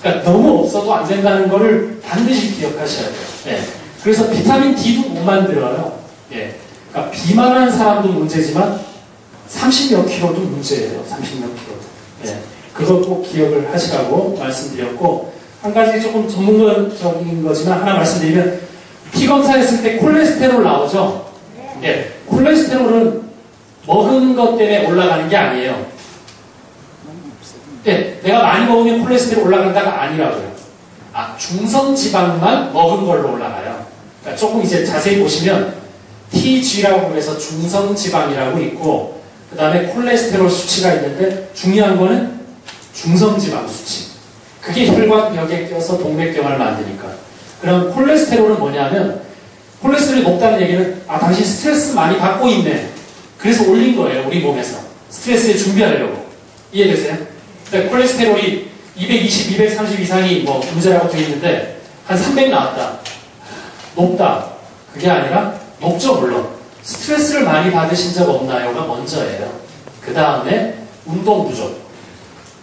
그러니까 너무 없어도 안 된다는 거를 반드시 기억하셔야 돼요. 예. 그래서 비타민 D도 못 만들어요. 예. 그러니까 비만한 사람도 문제지만 30몇 킬로도 문제예요. 30몇 킬로도. 예. 그거 꼭 기억을 하시라고 말씀드렸고, 한 가지 조금 전문적인 거지만 하나 말씀드리면, 피 검사했을 때 콜레스테롤 나오죠? 예. 콜레스테롤은 먹은 것 때문에 올라가는 게 아니에요. 예. 내가 많이 먹으면 콜레스테롤 올라간다가 아니라고요. 중성지방만 먹은 걸로 올라가요. 그러니까 조금 이제 자세히 보시면 TG라고 해서 중성지방이라고 있고, 그 다음에 콜레스테롤 수치가 있는데 중요한 거는 중성지방 수치. 그게 혈관벽에 껴서 동맥경화를 만드니까. 그럼 콜레스테롤은 뭐냐면, 콜레스테롤이 높다는 얘기는 당신 스트레스 많이 받고 있네. 그래서 올린 거예요, 우리 몸에서. 스트레스에 준비하려고. 이해되세요? 그러니까 콜레스테롤이 220, 230 이상이 뭐 문제라고 되어 있는데 한 300 나왔다. 높다. 그게 아니라 높죠, 물론. 스트레스를 많이 받으신 적 없나요가 먼저예요. 그 다음에 운동 부족.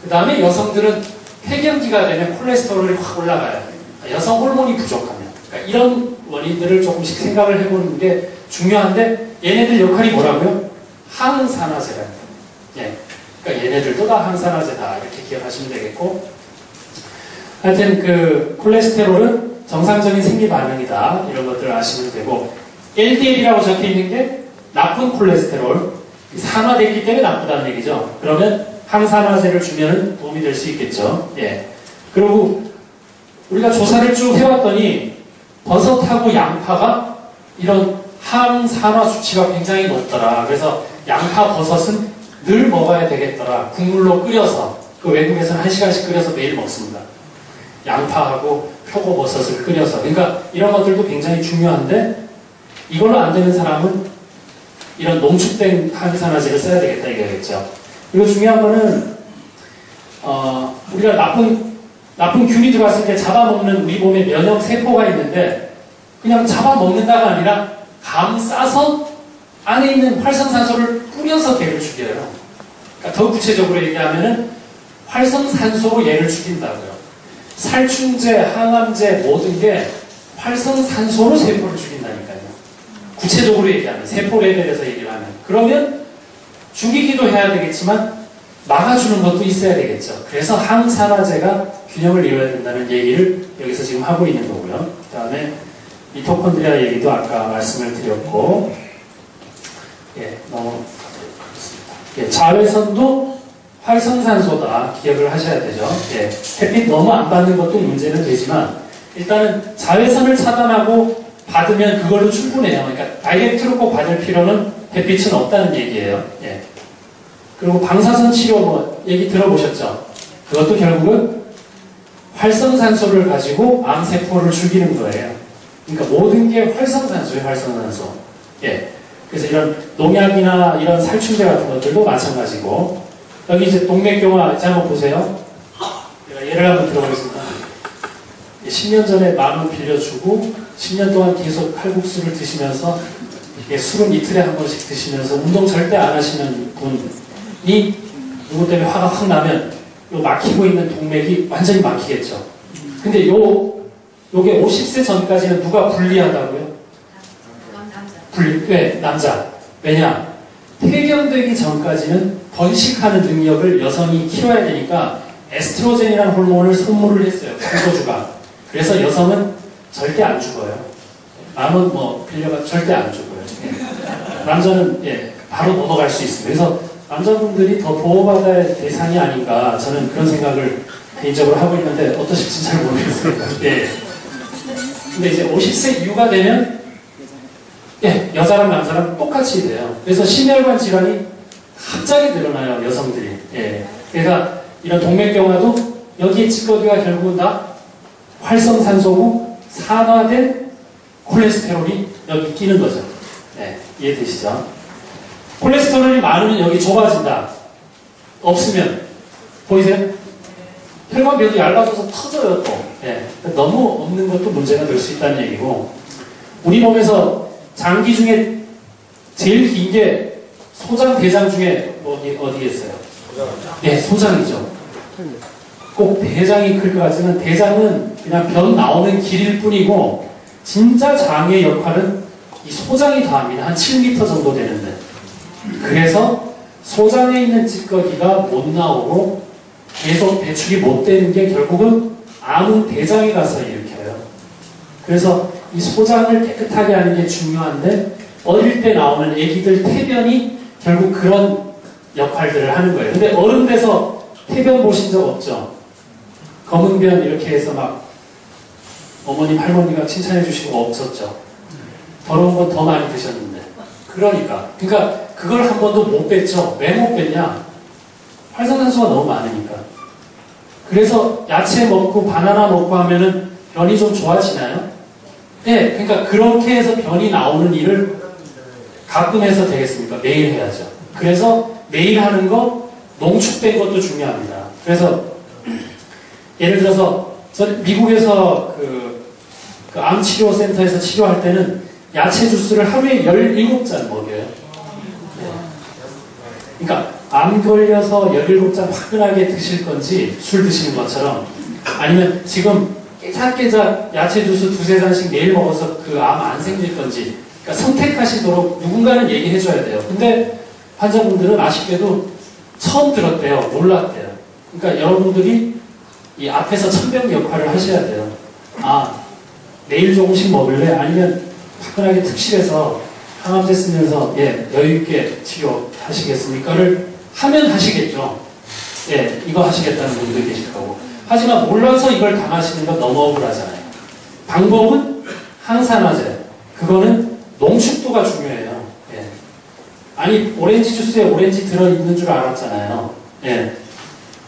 그 다음에 여성들은 폐경기가 되면 콜레스테롤이 확 올라가요. 여성 호르몬이 부족하면. 그러니까 이런 원인들을 조금씩 생각을 해보는 게 중요한데, 얘네들 역할이 뭐라고요? 항산화제라는 거예요. 예. 그러니까 얘네들도 다 항산화제다. 이렇게 기억하시면 되겠고, 하여튼 그 콜레스테롤은 정상적인 생리 반응이다. 이런 것들을 아시면 되고, LDL이라고 적혀 있는 게 나쁜 콜레스테롤, 산화되기 때문에 나쁘다는 얘기죠. 그러면 항산화제를 주면 도움이 될 수 있겠죠. 예. 그리고 우리가 조사를 쭉 해왔더니 버섯하고 양파가 이런 항산화 수치가 굉장히 높더라. 그래서 양파, 버섯은 늘 먹어야 되겠더라. 국물로 끓여서. 그 외국에서는 1시간씩 끓여서 매일 먹습니다. 양파하고 표고버섯을 끓여서. 그러니까 이런 것들도 굉장히 중요한데, 이걸로 안 되는 사람은 이런 농축된 항산화제를 써야 되겠다 이거겠죠. 그리고 중요한 거는 우리가 나쁜 균이 들어왔을 때 잡아먹는 우리 몸에 면역 세포가 있는데, 그냥 잡아먹는다가 아니라 감싸서 안에 있는 활성산소를 뿌려서 걔를 죽여요. 그러니까 더 구체적으로 얘기하면은 활성산소로 얘를 죽인다고요. 살충제, 항암제 모든 게 활성산소로 세포를 죽인다니까요. 구체적으로 얘기하면, 세포 레벨에서 얘기를 하면. 그러면 죽이기도 해야 되겠지만 막아주는 것도 있어야 되겠죠. 그래서 항산화제가 균형을 이뤄야 된다는 얘기를 여기서 지금 하고 있는 거고요. 그 다음에 미토콘드리아 얘기도 아까 말씀을 드렸고, 예, 너무 예, 자외선도 활성산소다. 기억을 하셔야 되죠. 예, 햇빛 너무 안 받는 것도 문제는 되지만 일단은 자외선을 차단하고 받으면 그걸로 충분해요. 그러니까 다이렉트로 꼭 받을 필요는 햇빛은 없다는 얘기예요. 예. 그리고 방사선 치료 뭐 얘기 들어보셨죠? 그것도 결국은 활성산소를 가지고 암세포를 죽이는 거예요. 그러니까 모든 게 활성산소예요, 활성산소. 예. 그래서 이런 농약이나 이런 살충제 같은 것들도 마찬가지고, 여기 이제 동맥경화, 이제 한번 보세요. 제가 예를 한번 들어보겠습니다. 10년 전에 10,000원 빌려주고, 10년 동안 계속 칼국수를 드시면서, 술은 이틀에 한 번씩 드시면서, 운동 절대 안 하시는 분이 누구 때문에 화가 확 나면, 요 막히고 있는 동맥이 완전히 막히겠죠. 근데 요게 50세 전까지는 누가 불리하다고요? 네, 남자. 왜냐? 폐경되기 전까지는 번식하는 능력을 여성이 키워야 되니까 에스트로겐이라는 호르몬을 선물을 했어요. 창조주가. 그래서 여성은 절대 안 죽어요. 남은 뭐 빌려가 절대 안 죽어요. 예. 남자는 바로 넘어갈 수 있습니다. 그래서 남자분들이 더 보호받아야 할 대상이 아닌가 저는 그런 생각을 개인적으로 하고 있는데 어떠실지 잘 모르겠어요. 예. 근데 이제 50세 이후가 되면 여자랑 남자랑 똑같이 돼요. 그래서 심혈관 질환이 갑자기 늘어나요, 여성들이. 예. 그러니까 이런 동맥경화도 여기에 찌꺼기가 결국은 다 활성산소고 산화된 콜레스테롤이 여기 끼는 거죠. 예. 이해되시죠? 콜레스테롤이 많으면 여기 좁아진다. 없으면 보이세요? 혈관벽이 얇아져서 터져요 또. 예. 너무 없는 것도 문제가 될 수 있다는 얘기고, 우리 몸에서 장기 중에 제일 긴 게 소장, 대장 중에 어디겠어요? 예, 소장이죠. 꼭 대장이 클 것 같지만 대장은 그냥 변 나오는 길일 뿐이고 진짜 장의 역할은 이 소장이 다 합니다. 한 7m 정도 되는데. 그래서 소장에 있는 찌꺼기가 못 나오고 계속 배출이 못 되는 게 결국은 암은 대장에 가서 일으켜요. 그래서 이 소장을 깨끗하게 하는 게 중요한데 어릴 때 나오는 애기들 태변이 결국 그런 역할들을 하는 거예요. 근데 어른 돼서 태변 보신 적 없죠? 검은 변 이렇게 해서 막 어머님, 할머니가 칭찬해 주시고 없었죠? 더러운 건 더 많이 드셨는데. 그러니까 그걸 한 번도 못 뺐죠. 왜 못 뺐냐? 활성산소가 너무 많으니까. 그래서 야채 먹고 바나나 먹고 하면은 변이 좀 좋아지나요? 네, 그러니까 그렇게 해서 변이 나오는 일을 가끔 해서 되겠습니까? 매일 해야죠. 그래서 매일 하는 거, 농축된 것도 중요합니다. 그래서 예를 들어서 저 미국에서 그 암치료센터에서 치료할 때는 야채 주스를 하루에 17잔 먹여요. 그러니까 암 걸려서 17잔 화끈하게 드실 건지 술 드시는 것처럼, 아니면 지금 깨작깨작 야채 주스 2-3잔씩 매일 먹어서 그 암 안 생길 건지, 그러니까 선택하시도록 누군가는 얘기해줘야 돼요. 근데 환자분들은 아쉽게도 처음 들었대요. 몰랐대요. 그러니까 여러분들이 이 앞에서 천병 역할을 하셔야 돼요. 내일 조금씩 먹을래? 아니면 화끈하게 특실해서 항암제 쓰면서 여유있게 치료하시겠습니까?를 하면 하시겠죠. 이거 하시겠다는 분도 계실 거고. 하지만 몰라서 이걸 당하시는 건 너무 억울하잖아요. 방법은 항산화제. 그거는 농축도가 중요해요. 아니, 오렌지 주스에 오렌지 들어있는 줄 알았잖아요.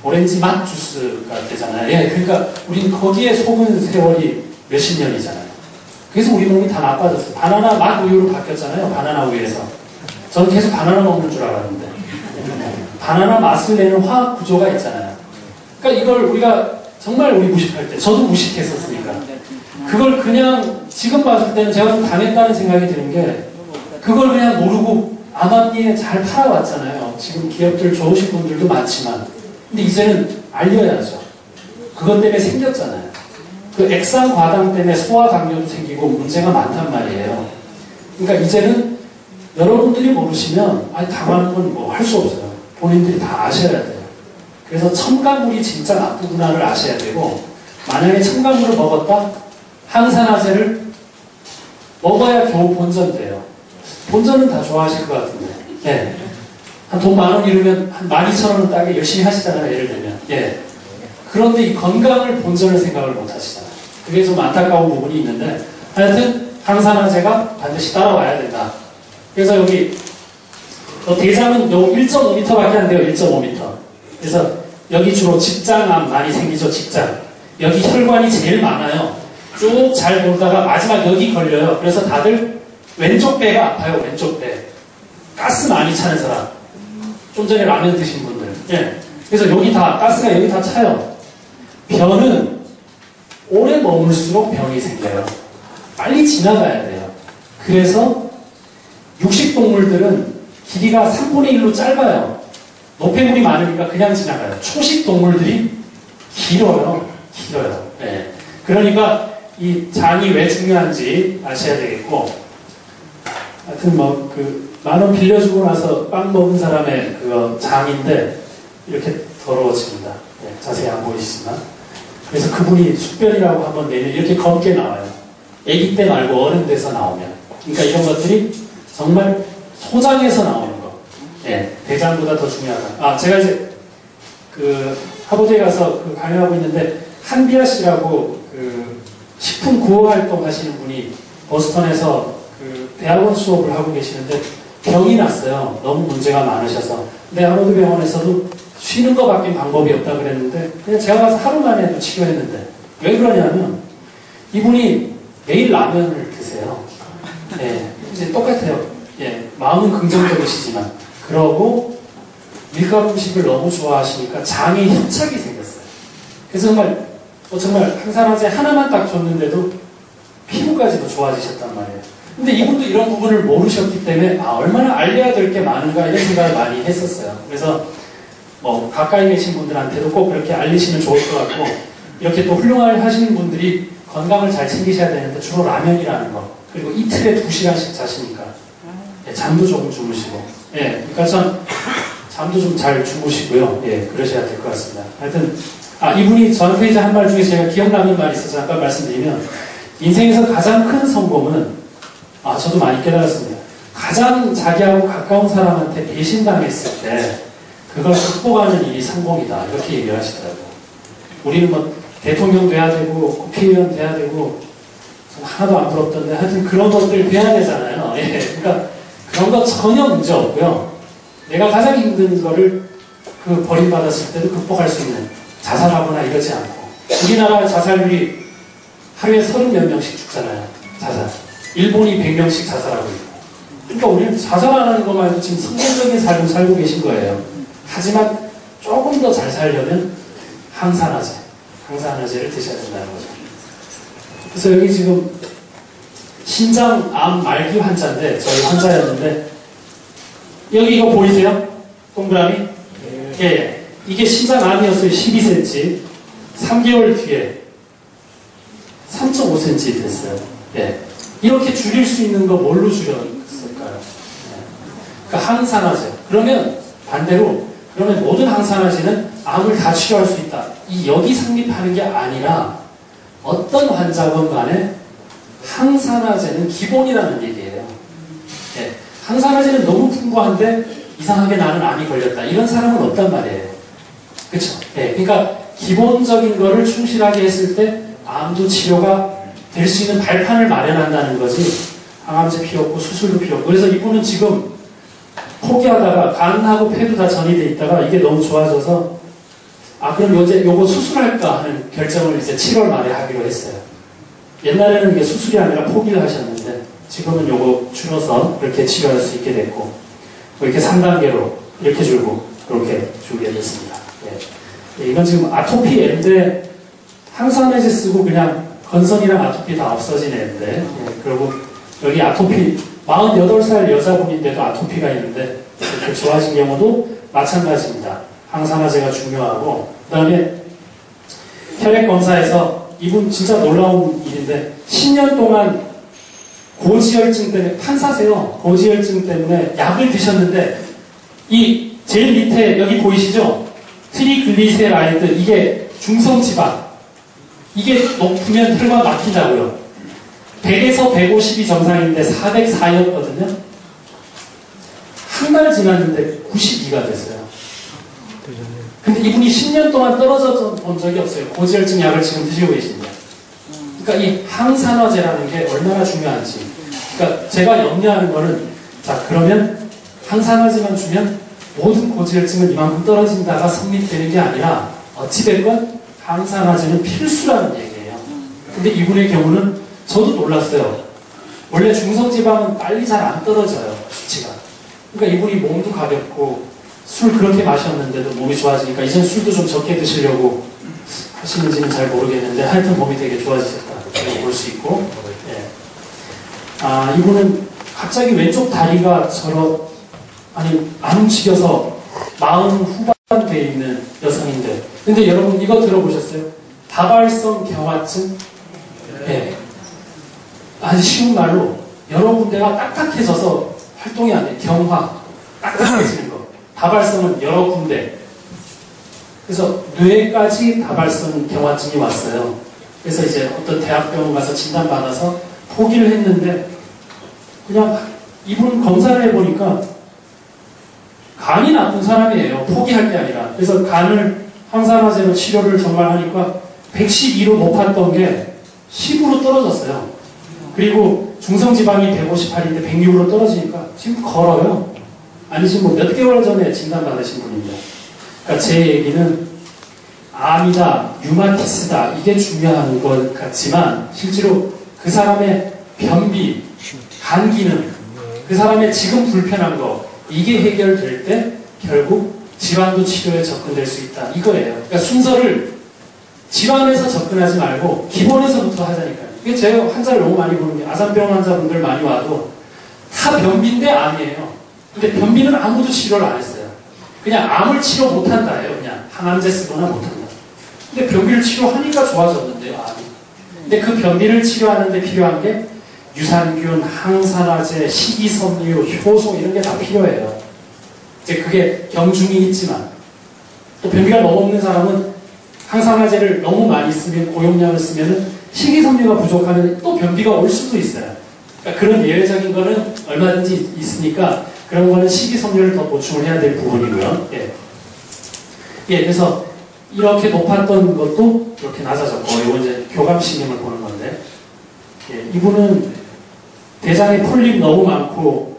오렌지 맛 주스가 되잖아요. 그러니까 우린 거기에 속은 세월이 몇십 년이잖아요. 그래서 우리 몸이 다 나빠졌어요. 바나나 맛 우유로 바뀌었잖아요. 바나나 우유에서. 저는 계속 바나나 먹는 줄 알았는데. 바나나 맛을 내는 화학 구조가 있잖아요. 그러니까 이걸 우리가 정말 우리 무식할 때, 저도 무식했었으니까. 그걸 그냥 지금 봤을 때는 제가 좀 당했다는 생각이 드는 게, 그걸 그냥 모르고 암암리에 잘 팔아왔잖아요. 지금 기업들 좋으신 분들도 많지만. 근데 이제는 알려야죠. 그것 때문에 생겼잖아요. 그 액상 과당 때문에 소화 당뇨도 생기고 문제가 많단 말이에요. 그러니까 이제는 여러분들이 모르시면 당하는 건 뭐 할 수 없어요. 본인들이 다 아셔야 돼요. 그래서 첨가물이 진짜 나쁘구나를 아셔야 되고, 만약에 첨가물을 먹었다? 항산화제를 먹어야 겨우 본전돼요. 본전은 다 좋아하실 것 같은데. 한 돈 10,000원 이루면 한 12,000원은 따게 열심히 하시잖아요. 예를 들면. 예. 그런데 이 건강을 본전을 생각을 못 하시잖아요. 그게 좀 안타까운 부분이 있는데, 하여튼 항산화제가 반드시 따라와야 된다. 그래서 여기 대장은 요 1.5m밖에 안 돼요. 1.5m. 그래서 여기 주로 직장암 많이 생기죠. 직장. 여기 혈관이 제일 많아요. 쭉 잘 돌다가 마지막 여기 걸려요. 그래서 다들 왼쪽 배가 아파요. 왼쪽 배. 가스 많이 차는 사람. 좀 전에 라면 드신 분들. 예. 그래서 여기 다 가스가 여기 다 차요. 변은 오래 머물수록 병이 생겨요. 빨리 지나가야 돼요. 그래서 육식동물들은 길이가 3분의 1로 짧아요. 노폐물이 많으니까 그냥 지나가요. 초식동물들이 길어요. 네. 그러니까 이 장이 왜 중요한지 아셔야 되겠고, 하여튼 뭐 10,000원 빌려주고 나서 빵 먹은 사람의 그 장인데 이렇게 더러워집니다. 네, 자세히 안 보이시지만. 그래서 그분이 숙변이라고 한번 내면 이렇게 검게 나와요. 아기 때 말고 어른 돼서 나오면. 그러니까 이런 것들이 정말 소장에서 나오는 거. 예, 대장보다 더 중요하다. 제가 이제 하버드에 가서 강연하고 있는데 한비아 씨라고 식품 구호 활동 하시는 분이 버스턴에서 대학원 수업을 하고 계시는데 병이 났어요. 너무 문제가 많으셔서. 근데 하버드 병원에서도 쉬는 것밖에 방법이 없다 그랬는데 그냥 제가 가서 하루 만에도 치료했는데 왜 그러냐면 이분이 매일 라면을 드세요. 예, 이제 똑같아요. 예, 마음은 긍정적이시지만 그러고 밀가루 음식을 너무 좋아하시니까 장에 협착이 생겼어요. 그래서 정말 항산화제 하나만 딱 줬는데도 피부까지도 좋아지셨단 말이에요. 근데 이분도 이런 부분을 모르셨기 때문에 얼마나 알려야 될 게 많은가 이런 생각을 많이 했었어요. 그래서 가까이 계신 분들한테도 꼭 그렇게 알리시면 좋을 것 같고, 이렇게 또 훌륭하게 하시는 분들이 건강을 잘 챙기셔야 되는데 주로 라면이라는 거, 그리고 이틀에 2시간씩 자시니까 예, 잠도 조금 주무시고, 예, 그러니까 잠도 좀 잘 주무시고요. 예, 그러셔야 될 것 같습니다. 하여튼 이분이 저한테 이제 한 말 중에 제가 기억나는 말이 있어서 잠깐 말씀드리면, 인생에서 가장 큰 성공은 저도 많이 깨달았습니다. 가장 자기하고 가까운 사람한테 배신당했을 때 그걸 극복하는 일이 성공이다. 이렇게 얘기를 하시더라고요. 우리는 대통령 돼야 되고 국회의원 돼야 되고 하나도 안 부럽던데 하여튼 그런 것들 돼야 되잖아요. 예, 그러니까 그런 거 전혀 문제 없고요. 내가 가장 힘든 거를 버림받았을 때도 극복할 수 있는, 자살하거나 이러지 않고. 우리나라 자살률이 하루에 30몇 명씩 죽잖아요. 자살. 일본이 100명씩 자살하고 있고. 그러니까 우리는 자살 안 하는 것만 해도 지금 성공적인 삶을 살고 계신 거예요. 하지만 조금 더 잘 살려면 항산화제를 드셔야 된다는 거죠. 그래서 여기 지금 신장암 말기 환자인데, 저희 환자였는데, 여기 이거 보이세요? 동그라미? 예. 이게 신장암이었어요. 12cm. 3개월 뒤에 3.5cm 됐어요. 예. 이렇게 줄일 수 있는 거 뭘로 줄였을까요? 예. 그러니까 항산화제. 그러면 반대로, 모든 항산화제는 암을 다 치료할 수 있다. 여기 성립하는 게 아니라 어떤 환자건 간에 항산화제는 기본이라는 얘기예요. 예. 항산화제는 너무 풍부한데 이상하게 나는 암이 걸렸다. 이런 사람은 없단 말이에요. 그렇죠? 예. 그러니까 기본적인 거를 충실하게 했을 때 암도 치료가 될 수 있는 발판을 마련한다는 거지. 항암제 필요 없고 수술도 필요 없고. 그래서 이분은 지금 포기하다가 간하고 폐도 다 전이돼 있다가 이게 너무 좋아져서 그럼 요거 수술할까 하는 결정을 이제 7월 말에 하기로 했어요. 옛날에는 이게 수술이 아니라 포기를 하셨는데 지금은 요거 줄여서 그렇게 치료할 수 있게 됐고, 이렇게 3단계로 이렇게 줄고 그렇게 준비했습니다. 예. 이건 지금 아토피 애인데 항산화제 쓰고 그냥 건선이랑 아토피 다 없어진 애인데, 예. 그리고 여기 아토피 48살 여자분인데도 아토피가 있는데 이렇게 좋아진 경우도 마찬가지입니다. 항산화제가 중요하고, 그 다음에 혈액 검사에서 이분 진짜 놀라운 일인데 10년 동안 고지혈증 때문에, 판사세요. 고지혈증 때문에 약을 드셨는데 이 제일 밑에 여기 보이시죠? 트리글리세라이드, 이게 중성지방, 이게 높으면 혈관 막힌다고요. 100에서 150이 정상인데 404였거든요. 한 달 지났는데 92가 됐어요. 근데 이분이 10년 동안 떨어져 본 적이 없어요. 고지혈증 약을 지금 드시고 계십니다. 그러니까 이 항산화제라는 게 얼마나 중요한지. 그러니까 제가 염려하는 거는, 자, 그러면 항산화제만 주면 모든 고지혈증은 이만큼 떨어진다가 성립되는 게 아니라 어찌됐건 항산화제는 필수라는 얘기예요. 근데 이분의 경우는 저도 놀랐어요. 원래 중성지방은 빨리 잘 안 떨어져요, 수치가. 그러니까 이분이 몸도 가볍고 술 그렇게 마셨는데도 몸이 좋아지니까 이젠 술도 좀 적게 드시려고 하시는지는 잘 모르겠는데 하여튼 몸이 되게 좋아지셨다 볼 수 있고. 예. 아, 이분은 갑자기 왼쪽 다리가 안 움직여서 40 후반대에 있는 여성인데, 근데 여러분 이거 들어보셨어요? 다발성 경화증? 예. 아주 쉬운 말로 여러 군데가 딱딱해져서 활동이 안 돼. 경화, 딱딱해지는 거. 다발성은 여러 군데. 그래서 뇌까지 다발성 경화증이 왔어요. 그래서 이제 어떤 대학병원 가서 진단받아서 포기를 했는데, 그냥 이분 검사를 해보니까 간이 나쁜 사람이에요. 포기할 게 아니라. 그래서 간을 항산화제로 치료를 정말 하니까 112로 높았던 게 10으로 떨어졌어요. 그리고 중성지방이 158인데 106으로 떨어지니까 지금 걸어요. 아니 지금 뭐 몇 개월 전에 진단받으신 분입니다. 그러니까 제 얘기는 암이다, 류마티스다, 이게 중요한 것 같지만 실제로 그 사람의 변비, 간 기능, 그 사람의 지금 불편한 거, 이게 해결될 때 결국 질환도 치료에 접근될 수 있다, 이거예요. 그러니까 순서를 질환에서 접근하지 말고 기본에서부터 하자니까요. 이게 제가 환자를 너무 많이 보는 게, 아산병 환자분들 많이 와도 다 변비인데 암이에요. 근데 변비는 아무도 치료를 안 했어요. 그냥 암을 치료 못한다예요. 그냥 항암제 쓰거나 못한다. 근데 변비를 치료하니까 좋아졌는데요, 암이. 근데 그 변비를 치료하는 데 필요한 게 유산균, 항산화제, 식이섬유, 효소 이런 게 다 필요해요. 이제 그게 경중이 있지만, 또 변비가 너무 없는 사람은 항산화제를 너무 많이 쓰면, 고용량을 쓰면은 식이섬유가 부족하면 또 변비가 올 수도 있어요. 그러니까 그런 예외적인 거는 얼마든지 있으니까 그런 거는 식이섬유를 더 보충을 해야 될 부분이고요. 예. 예, 그래서 이렇게 높았던 것도 이렇게 낮아졌고, 이거 이제 교감신경을 보는 건데, 예, 이분은 대장에 폴립 너무 많고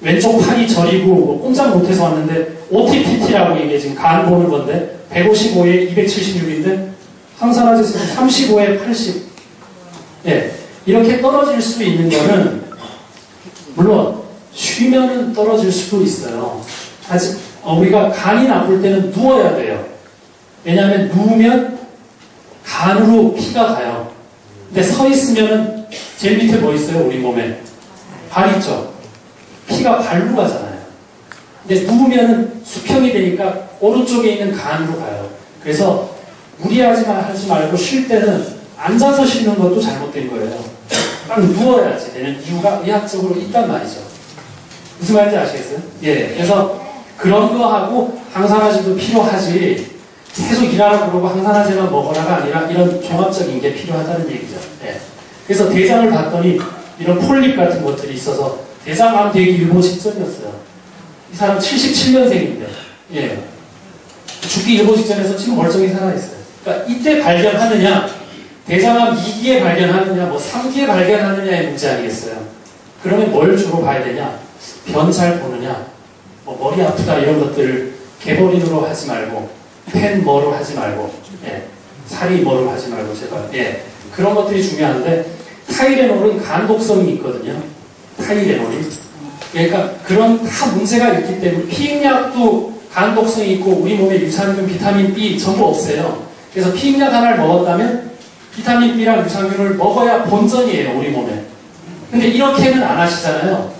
왼쪽 팔이 저리고 뭐 꼼짝 못해서 왔는데 OTPT라고 이게 지금 간 보는 건데 155에 276인데 항산화제 수는 35에 80. 예, 이렇게 떨어질 수 있는 거는 물론 쉬면은 떨어질 수도 있어요. 아직 우리가 간이 나쁠 때는 누워야 돼요. 왜냐하면 누우면 간으로 피가 가요. 근데 서 있으면은 제일 밑에 뭐 있어요? 우리 몸에 발 있죠? 피가 발로 가잖아요. 근데 누우면은 수평이 되니까 오른쪽에 있는 간으로 가요. 그래서 무리하지 말고 쉴 때는 앉아서 쉬는 것도 잘못된 거예요. 딱 누워야지 되는 이유가 의학적으로 있단 말이죠. 무슨 말인지 아시겠어요? 예. 그래서 그런 거 하고 항산화제도 필요하지, 계속 일하라고 그러고 항산화제만 먹어라가 아니라 이런 종합적인 게 필요하다는 얘기죠. 예. 그래서 대장을 봤더니 이런 폴립 같은 것들이 있어서 대장암 되기 일보 직전이었어요. 이 사람 77년생인데, 예. 죽기 일보 직전에서 지금 멀쩡히 살아있어요. 그러니까 이때 발견하느냐, 대장암 2기에 발견하느냐, 뭐 3기에 발견하느냐의 문제 아니겠어요. 그러면 뭘 주로 봐야 되냐? 변 잘 보느냐, 뭐 머리 아프다 이런 것들을 개버린으로 하지 말고, 펜 뭐로 하지 말고, 예. 살이 뭐로 하지 말고 제발, 예. 그런 것들이 중요한데, 타이레놀은 간 독성이 있거든요. 타이레놀이. 그러니까 그런 다 문제가 있기 때문에 피임약도 간 독성이 있고 우리 몸에 유산균, 비타민 B 전부 없어요. 그래서 피임약 하나를 먹었다면 비타민 B랑 유산균을 먹어야 본전이에요, 우리 몸에. 근데 이렇게는 안 하시잖아요.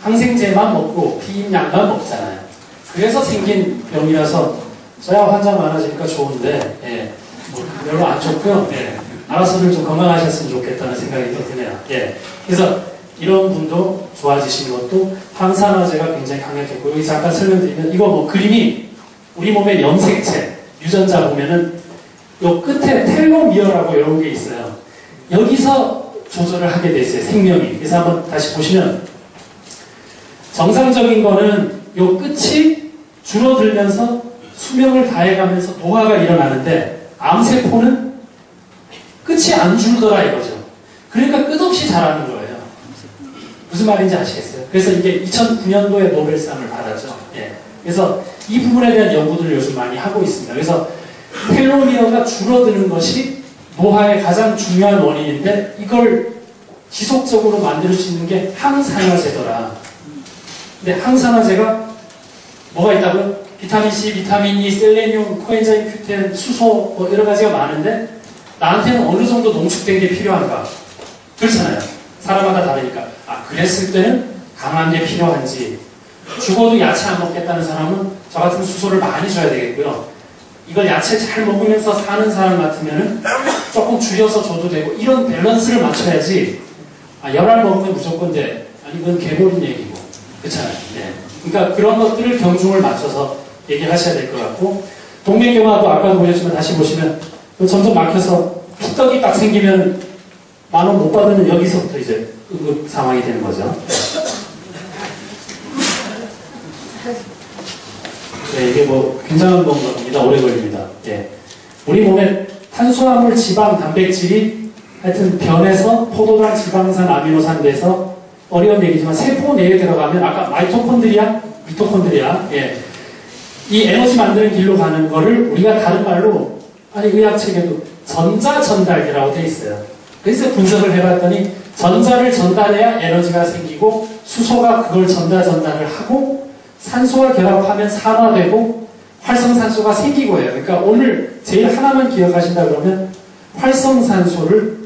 항생제만 먹고 피임약만 먹잖아요. 그래서 생긴 병이라서 저야 환자 많아지니까 좋은데, 예. 뭐 별로 안 좋고요. 예. 알아서들 좀 건강하셨으면 좋겠다는 생각이 또 드네요. 예. 그래서 이런 분도 좋아지시는 것도 항산화제가 굉장히 강력했고, 여기 잠깐 설명드리면, 이거 뭐 그림이 우리 몸의 염색체, 유전자 보면은 요 끝에 텔로미어라고 이런 게 있어요. 여기서 조절을 하게 돼 있어요, 생명이. 그래서 한번 다시 보시면, 정상적인 거는 요 끝이 줄어들면서 수명을 다해가면서 노화가 일어나는데 암세포는 끝이 안 줄더라 이거죠. 그러니까 끝없이 자라는 거예요. 무슨 말인지 아시겠어요? 그래서 이게 2009년도에 노벨상을 받았죠. 예. 그래서 이 부분에 대한 연구들을 요즘 많이 하고 있습니다. 그래서 텔로미어가 줄어드는 것이 노화의 가장 중요한 원인인데 이걸 지속적으로 만들 수 있는 게 항산화제더라. 근데 항산화제가 뭐가 있다고요? 비타민C, 비타민 E, 셀레늄, 코엔자임 Q10, 수소 뭐 여러 가지가 많은데 나한테는 어느 정도 농축된 게 필요한가? 그렇잖아요. 사람마다 다르니까. 아, 그랬을 때는 강한 게 필요한지 죽어도 야채 안 먹겠다는 사람은 저 같은 수소를 많이 줘야 되겠고요. 이걸 야채 잘 먹으면서 사는 사람 같으면은 조금 줄여서 줘도 되고 이런 밸런스를 맞춰야지 아, 열알 먹으면 무조건 돼. 아니 이건 개보린 얘기고 그렇잖아요. 네. 그러니까 그런 것들을 경중을 맞춰서 얘기하셔야 될 것 같고 동맥경화도 아까도 보셨지만 다시 보시면 점점 막혀서 피떡이 딱 생기면 10,000원 못 받으면 여기서부터 이제 응급 상황이 되는 거죠. 네, 이게 뭐 굉장한 건갑니다. 오래 걸립니다. 예. 우리 몸에 탄수화물, 지방, 단백질이 하여튼 변해서 포도당, 지방산, 아미노산 돼서 어려운 얘기지만 세포 내에 들어가면 아까 미토콘드리아 예. 이 에너지 만드는 길로 가는 거를 우리가 다른 말로 아니 의학책에도 전자전달기라고 돼 있어요. 그래서 분석을 해봤더니 전자를 전달해야 에너지가 생기고 수소가 그걸 전달을 하고 산소와 결합하면 산화되고 활성산소가 생기고 해요. 그러니까 오늘 제일 하나만 기억하신다 그러면 활성산소를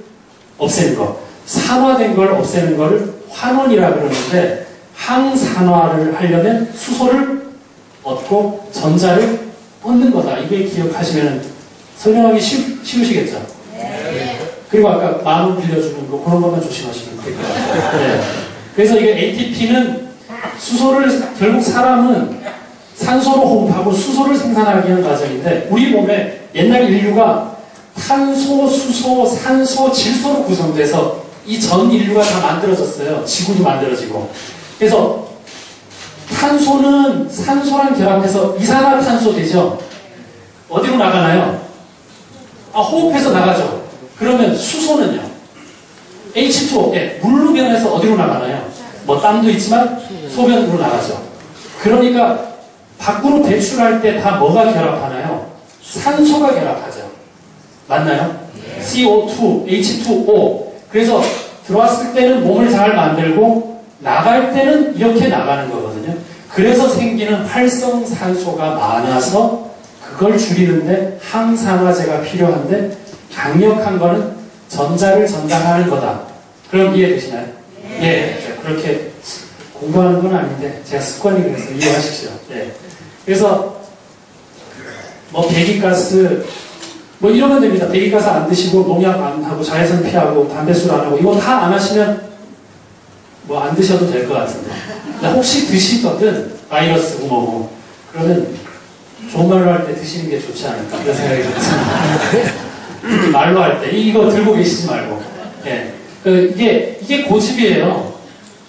없애는 거, 산화된 걸 없애는 거를 환원이라 그러는데 항산화를 하려면 수소를 얻고 전자를 얻는 거다. 이게 기억하시면 설명하기 쉬우시겠죠? 네. 그리고 아까 10,000원 빌려주는 거 그런 것만 조심하시면 될 것 같아요. 네. 그래서 이게 ATP는 수소를 결국 사람은 산소로 호흡하고 수소를 생산하기 위한 과정인데 우리 몸에 옛날 인류가 탄소, 수소, 산소, 질소로 구성돼서 이 전 인류가 다 만들어졌어요. 지구도 만들어지고. 그래서 탄소는 산소랑 결합해서 이산화탄소 되죠. 어디로 나가나요? 아, 호흡해서 나가죠. 그러면 수소는요? H2O, 예, 물로 변해서 어디로 나가나요? 뭐 땀도 있지만 소변으로 나가죠. 그러니까 밖으로 배출할 때 다 뭐가 결합하나요? 산소가 결합하죠. 맞나요? CO2, H2O. 그래서 들어왔을 때는 몸을 잘 만들고 나갈 때는 이렇게 나가는 거거든요. 그래서 생기는 활성산소가 많아서 그걸 줄이는데 항산화제가 필요한데 강력한 거는 전자를 전달하는 거다. 그럼 이해되시나요? 예. 그렇게 공부하는 건 아닌데 제가 습관이 그래서 이해하십시오. 예. 그래서 뭐 배기가스 뭐 이러면 됩니다. 배기가스 안 드시고 농약 안 하고 자외선 피하고 담배술 안 하고 이거 다 안 하시면 뭐 안 드셔도 될 것 같은데 혹시 드시거든 바이러스고 뭐고 그러면 좋은 말로 할 때 드시는 게 좋지 않을까 그런 생각이 듭니다. 말로 할 때 이거 들고 계시지 말고 예. 이게 고집이에요.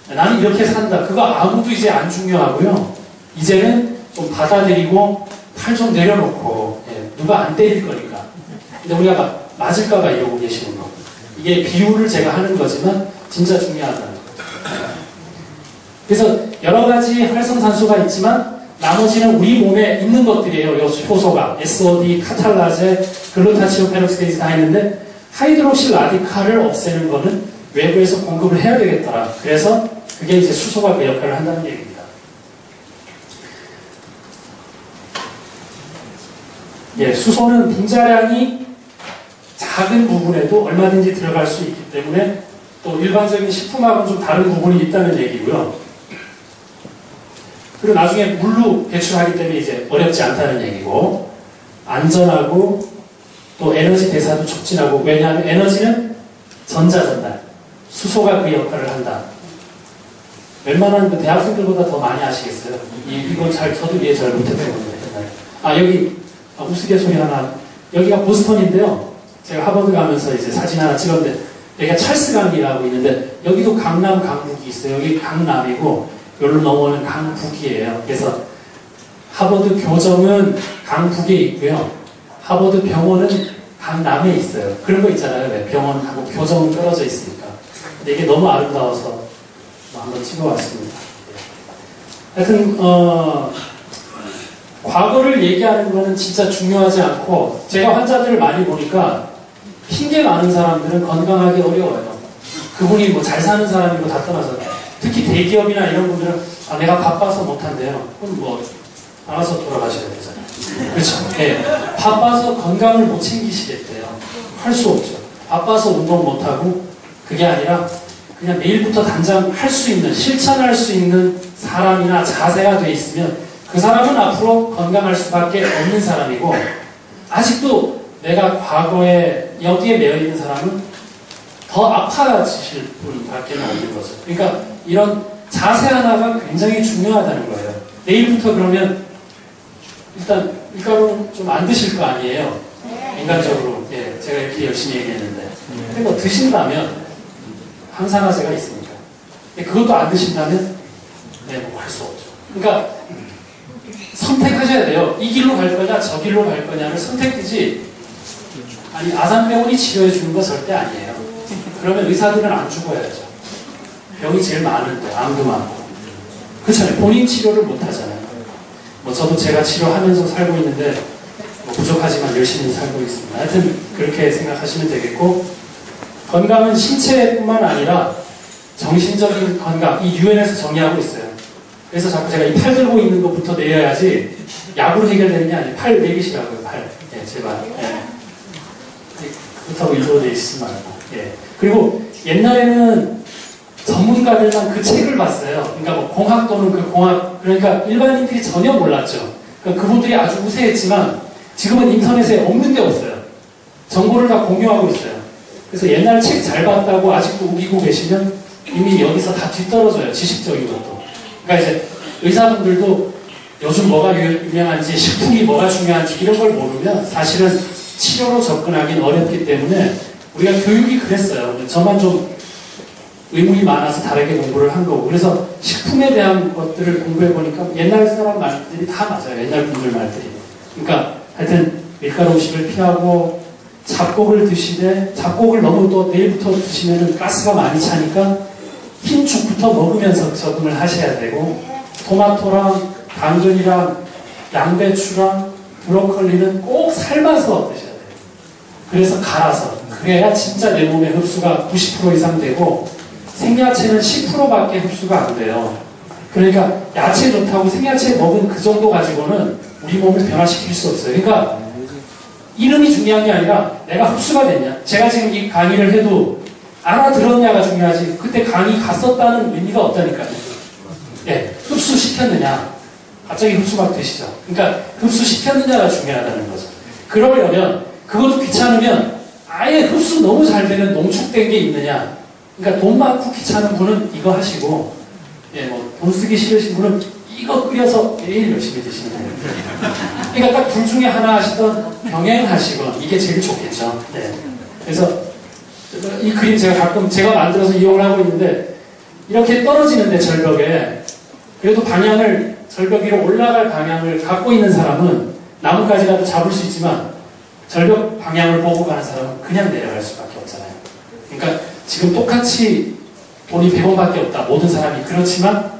나는 이렇게 산다. 그거 아무도 이제 안 중요하고요. 이제는 좀 받아들이고 팔 좀 내려놓고 예. 누가 안 때릴 거니까. 근데 우리가 맞을까봐 이러고 계시는 거. 이게 비유를 제가 하는 거지만 진짜 중요하다는 거. 그래서 여러 가지 활성산소가 있지만 나머지는 우리 몸에 있는 것들이에요. 요 효소가 SOD, 카탈라제, 글루타치온 페록시데이즈 다 있는데 하이드록시 라디칼을 없애는 거는 외부에서 공급을 해야 되겠더라. 그래서 그게 이제 수소가 그 역할을 한다는 얘기입니다. 예, 수소는 분자량이 작은 부분에도 얼마든지 들어갈 수 있기 때문에 또 일반적인 식품하고는 좀 다른 부분이 있다는 얘기고요. 그리고 나중에 물로 배출하기 때문에 이제 어렵지 않다는 얘기고 안전하고 또 에너지 대사도 촉진하고 왜냐하면 에너지는 전자전달 수소가 그 역할을 한다. 웬만한 그 대학생들보다 더 많이 아시겠어요? 이거 저도 이해 잘 못했던 건데. 아, 여기, 우스갯소리 하나. 여기가 보스턴인데요. 제가 하버드 가면서 이제 사진 하나 찍었는데, 여기가 찰스 강이라고 있는데, 여기도 강남, 강북이 있어요. 여기 강남이고, 여기로 넘어오는 강북이에요. 그래서 하버드 교정은 강북에 있고요. 하버드 병원은 강남에 있어요. 그런 거 있잖아요. 왜? 병원하고 교정은 떨어져 있으니까. 근데 이게 너무 아름다워서 한번 찍어왔습니다. 하여튼 과거를 얘기하는 거는 진짜 중요하지 않고, 제가 환자들을 많이 보니까 핑계 많은 사람들은 건강하기 어려워요. 그분이 뭐 잘 사는 사람이고 다 떠나서, 특히 대기업이나 이런 분들은 내가 바빠서 못한대요. 그럼 뭐 알아서 돌아가셔야 되잖아요. 그렇죠? 네. 바빠서 건강을 못 챙기시겠대요. 할 수 없죠. 바빠서 운동 못하고, 그게 아니라 그냥 내일부터 당장 할 수 있는, 실천할 수 있는 사람이나 자세가 돼 있으면 그 사람은 앞으로 건강할 수밖에 없는 사람이고, 아직도 내가 과거에 여기에 매여 있는 사람은 더 아파지실 분밖에 없는 거죠. 그러니까 이런 자세 하나가 굉장히 중요하다는 거예요. 내일부터 그러면 일단 밀가루 좀 안 드실 거 아니에요? 인간적으로. 예, 제가 이렇게 열심히 얘기했는데. 근데 뭐 드신다면 항산화제가 있으니까. 그것도 안 드신다면 네, 뭐 할 수 없죠. 그러니까 선택하셔야 돼요. 이 길로 갈 거냐, 저 길로 갈 거냐를 선택되지. 아니, 아산병원이 치료해 주는 거 절대 아니에요. 그러면 의사들은 안 죽어야죠. 병이 제일 많은데, 암도 많고. 그렇잖아요. 본인 치료를 못 하잖아요. 뭐 저도 제가 치료하면서 살고 있는데 뭐 부족하지만 열심히 살고 있습니다. 하여튼 그렇게 생각하시면 되겠고, 건강은 신체뿐만 아니라 정신적인 건강, 이 유엔에서 정의하고 있어요. 그래서 자꾸 제가 이 팔 들고 있는 것부터 내려야지 약으로 해결되는 게 아니에요. 팔 내리시라고요, 팔. 예, 제발. 예. 그렇다고 일부러 내리시지 말고. 예. 그리고 옛날에는 전문가들만 그 책을 봤어요. 그러니까 뭐 공학 또는 그 공학, 그러니까 일반인들이 전혀 몰랐죠. 그러니까 그분들이 아주 우세했지만 지금은 인터넷에 없는 게 없어요. 정보를 다 공유하고 있어요. 그래서 옛날 책 잘 봤다고 아직도 우기고 계시면 이미 여기서 다 뒤떨어져요. 지식적인 것도. 그러니까 이제 의사분들도 요즘 뭐가 유명한지, 식품이 뭐가 중요한지 이런 걸 모르면 사실은 치료로 접근하기는 어렵기 때문에 우리가 교육이 그랬어요. 저만 좀 의문이 많아서 다르게 공부를 한 거고. 그래서 식품에 대한 것들을 공부해보니까 옛날 사람 말들이 다 맞아요. 옛날 분들 말들이. 그러니까 하여튼 밀가루 음식을 피하고 잡곡을 드시되, 잡곡을 너무 또 내일부터 드시면 가스가 많이 차니까 흰 죽부터 먹으면서 적응을 하셔야 되고, 토마토랑 당근이랑 양배추랑 브로콜리는 꼭 삶아서 드셔야 돼요. 그래서 갈아서. 그래야 진짜 내 몸에 흡수가 90% 이상 되고, 생야채는 10%밖에 흡수가 안 돼요. 그러니까 야채 좋다고 생야채 먹은 그 정도 가지고는 우리 몸을 변화시킬 수 없어요. 그러니까 이름이 중요한 게 아니라 내가 흡수가 됐냐. 제가 지금 이 강의를 해도 알아들었냐가 중요하지, 그때 강의 갔었다는 의미가 없다니까요. 예, 흡수시켰느냐. 갑자기 흡수가 되시죠. 그러니까 흡수시켰느냐가 중요하다는 거죠. 그러려면, 그것도 귀찮으면 아예 흡수 너무 잘 되는 농축된 게 있느냐. 그러니까 돈 많고 귀찮은 분은 이거 하시고, 예, 뭐 돈 쓰기 싫으신 분은 이거 끓여서 매일 열심히 드시는 거예요. 그러니까 딱 둘 중에 하나 하시던 병행하시건 이게 제일 좋겠죠. 네. 그래서 이 그림 제가 가끔 제가 만들어서 이용을 하고 있는데, 이렇게 떨어지는데 절벽에 그래도 방향을, 절벽 위로 올라갈 방향을 갖고 있는 사람은 나뭇가지라도 잡을 수 있지만 절벽 방향을 보고 가는 사람은 그냥 내려갈 수밖에 없잖아요. 그러니까 지금 똑같이 돈이 100원밖에 없다. 모든 사람이. 그렇지만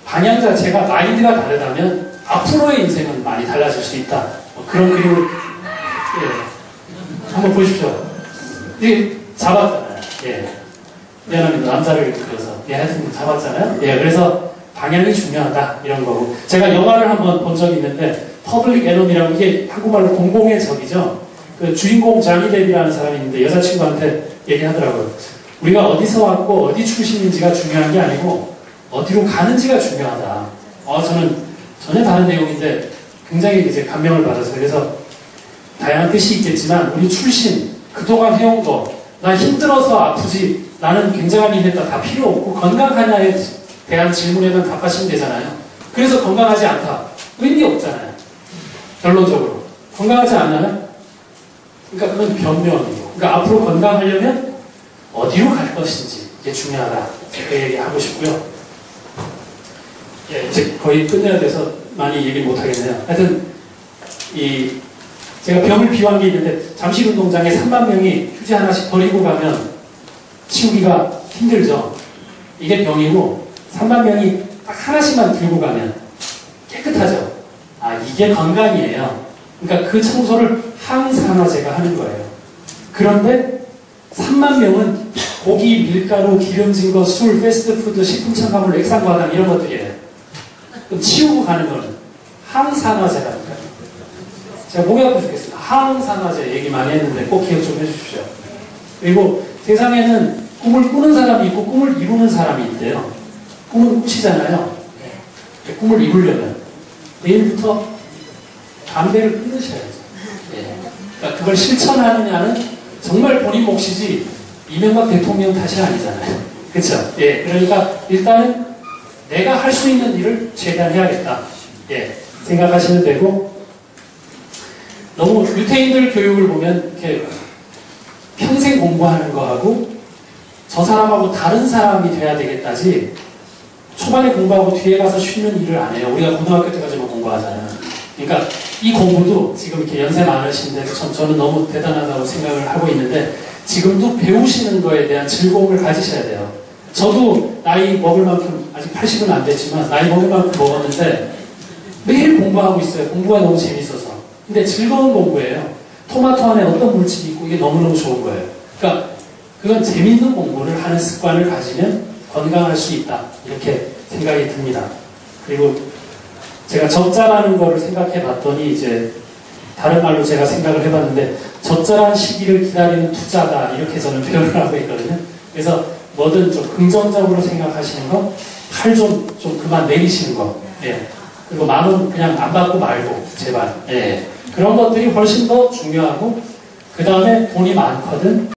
방향 자체가, 마인드가 다르다면 앞으로의 인생은 많이 달라질 수 있다. 뭐 그런 그림을, 예. 한번 보십시오. 이게 잡았잖아요. 예. 미안합니다. 남자를 그려서. 예, 하여튼 잡았잖아요. 예, 그래서 방향이 중요하다. 이런 거고. 제가 영화를 한번 본 적이 있는데, 퍼블릭 에너미라고, 이게 한국말로 공공의 적이죠. 그 주인공 자니 데비라는 사람이 있는데 여자친구한테 얘기하더라고요. 우리가 어디서 왔고 어디 출신인지가 중요한 게 아니고 어디로 가는지가 중요하다. 저는 전혀 다른 내용인데 굉장히 이제 감명을 받아서, 그래서 다양한 뜻이 있겠지만 우리 출신, 그동안 해온 거, 나 힘들어서 아프지, 나는 굉장한 일 했다, 다 필요 없고 건강하냐에 대한 질문에만 답하시면 되잖아요. 그래서 건강하지 않다. 의미 없잖아요. 결론적으로. 건강하지 않나요? 그러니까 그건 변명이고. 그러니까 앞으로 건강하려면 어디로 갈 것인지, 이게 중요하다. 그 얘기 하고 싶고요. 예, 이제 거의 끝내야 돼서 많이 얘기 못 하겠네요. 하여튼, 제가 병을 비유한 게 있는데, 잠실운동장에 3만 명이 휴지 하나씩 버리고 가면 치우기가 힘들죠. 이게 병이고, 3만 명이 딱 하나씩만 들고 가면 깨끗하죠. 아, 이게 건강이에요. 그러니까 그 청소를 항산화제가 하는 거예요. 그런데 3만 명은 고기, 밀가루, 기름진 거, 술, 패스트푸드, 식품 첨가물, 액상과당 이런 것들이에요. 그럼 치우고 가는 거는 항산화제라니까요. 제가 목이 아파 죽겠습니다. 항산화제 얘기 많이 했는데 꼭 기억 좀 해주십시오. 그리고 세상에는 꿈을 꾸는 사람이 있고 꿈을 이루는 사람이 있대요. 꿈은 꾸시잖아요. 꿈을 이루려면 내일부터 담배를 끊으셔야죠. 그러니까 그걸 실천하느냐는 정말 본인 몫이지 이명박 대통령 탓이 아니잖아요. 그렇죠? 예, 그러니까 일단은 내가 할 수 있는 일을 최대한 해야겠다. 예, 생각하시면 되고, 너무 유태인들 교육을 보면 이렇게 평생 공부하는 거하고 저 사람하고 다른 사람이 돼야 되겠다지 초반에 공부하고 뒤에 가서 쉬는 일을 안 해요. 우리가 고등학교 때까지만 공부하잖아요. 그러니까 이 공부도 지금 이렇게 연세 많으신데 저는 너무 대단하다고 생각을 하고 있는데 지금도 배우시는 거에 대한 즐거움을 가지셔야 돼요. 저도 나이 먹을 만큼 아직 80은 안 됐지만 나이 먹을 만큼 먹었는데 매일 공부하고 있어요. 공부가 너무 재밌어서. 근데 즐거운 공부예요. 토마토 안에 어떤 물질이 있고 이게 너무너무 좋은 거예요. 그러니까 그건 재밌는 공부를 하는 습관을 가지면 건강할 수 있다. 이렇게 생각이 듭니다. 그리고 제가 적자라는 거를 생각해 봤더니 이제 다른 말로 제가 생각을 해봤는데 적절한 시기를 기다리는 투자다. 이렇게 저는 표현을 하고 있거든요. 그래서 뭐든 좀 긍정적으로 생각하시는 거, 팔 좀 그만 내리시는 거. 예. 그리고 마음은 그냥 안 받고 말고 제발. 예. 그런 것들이 훨씬 더 중요하고 그 다음에 돈이 많거든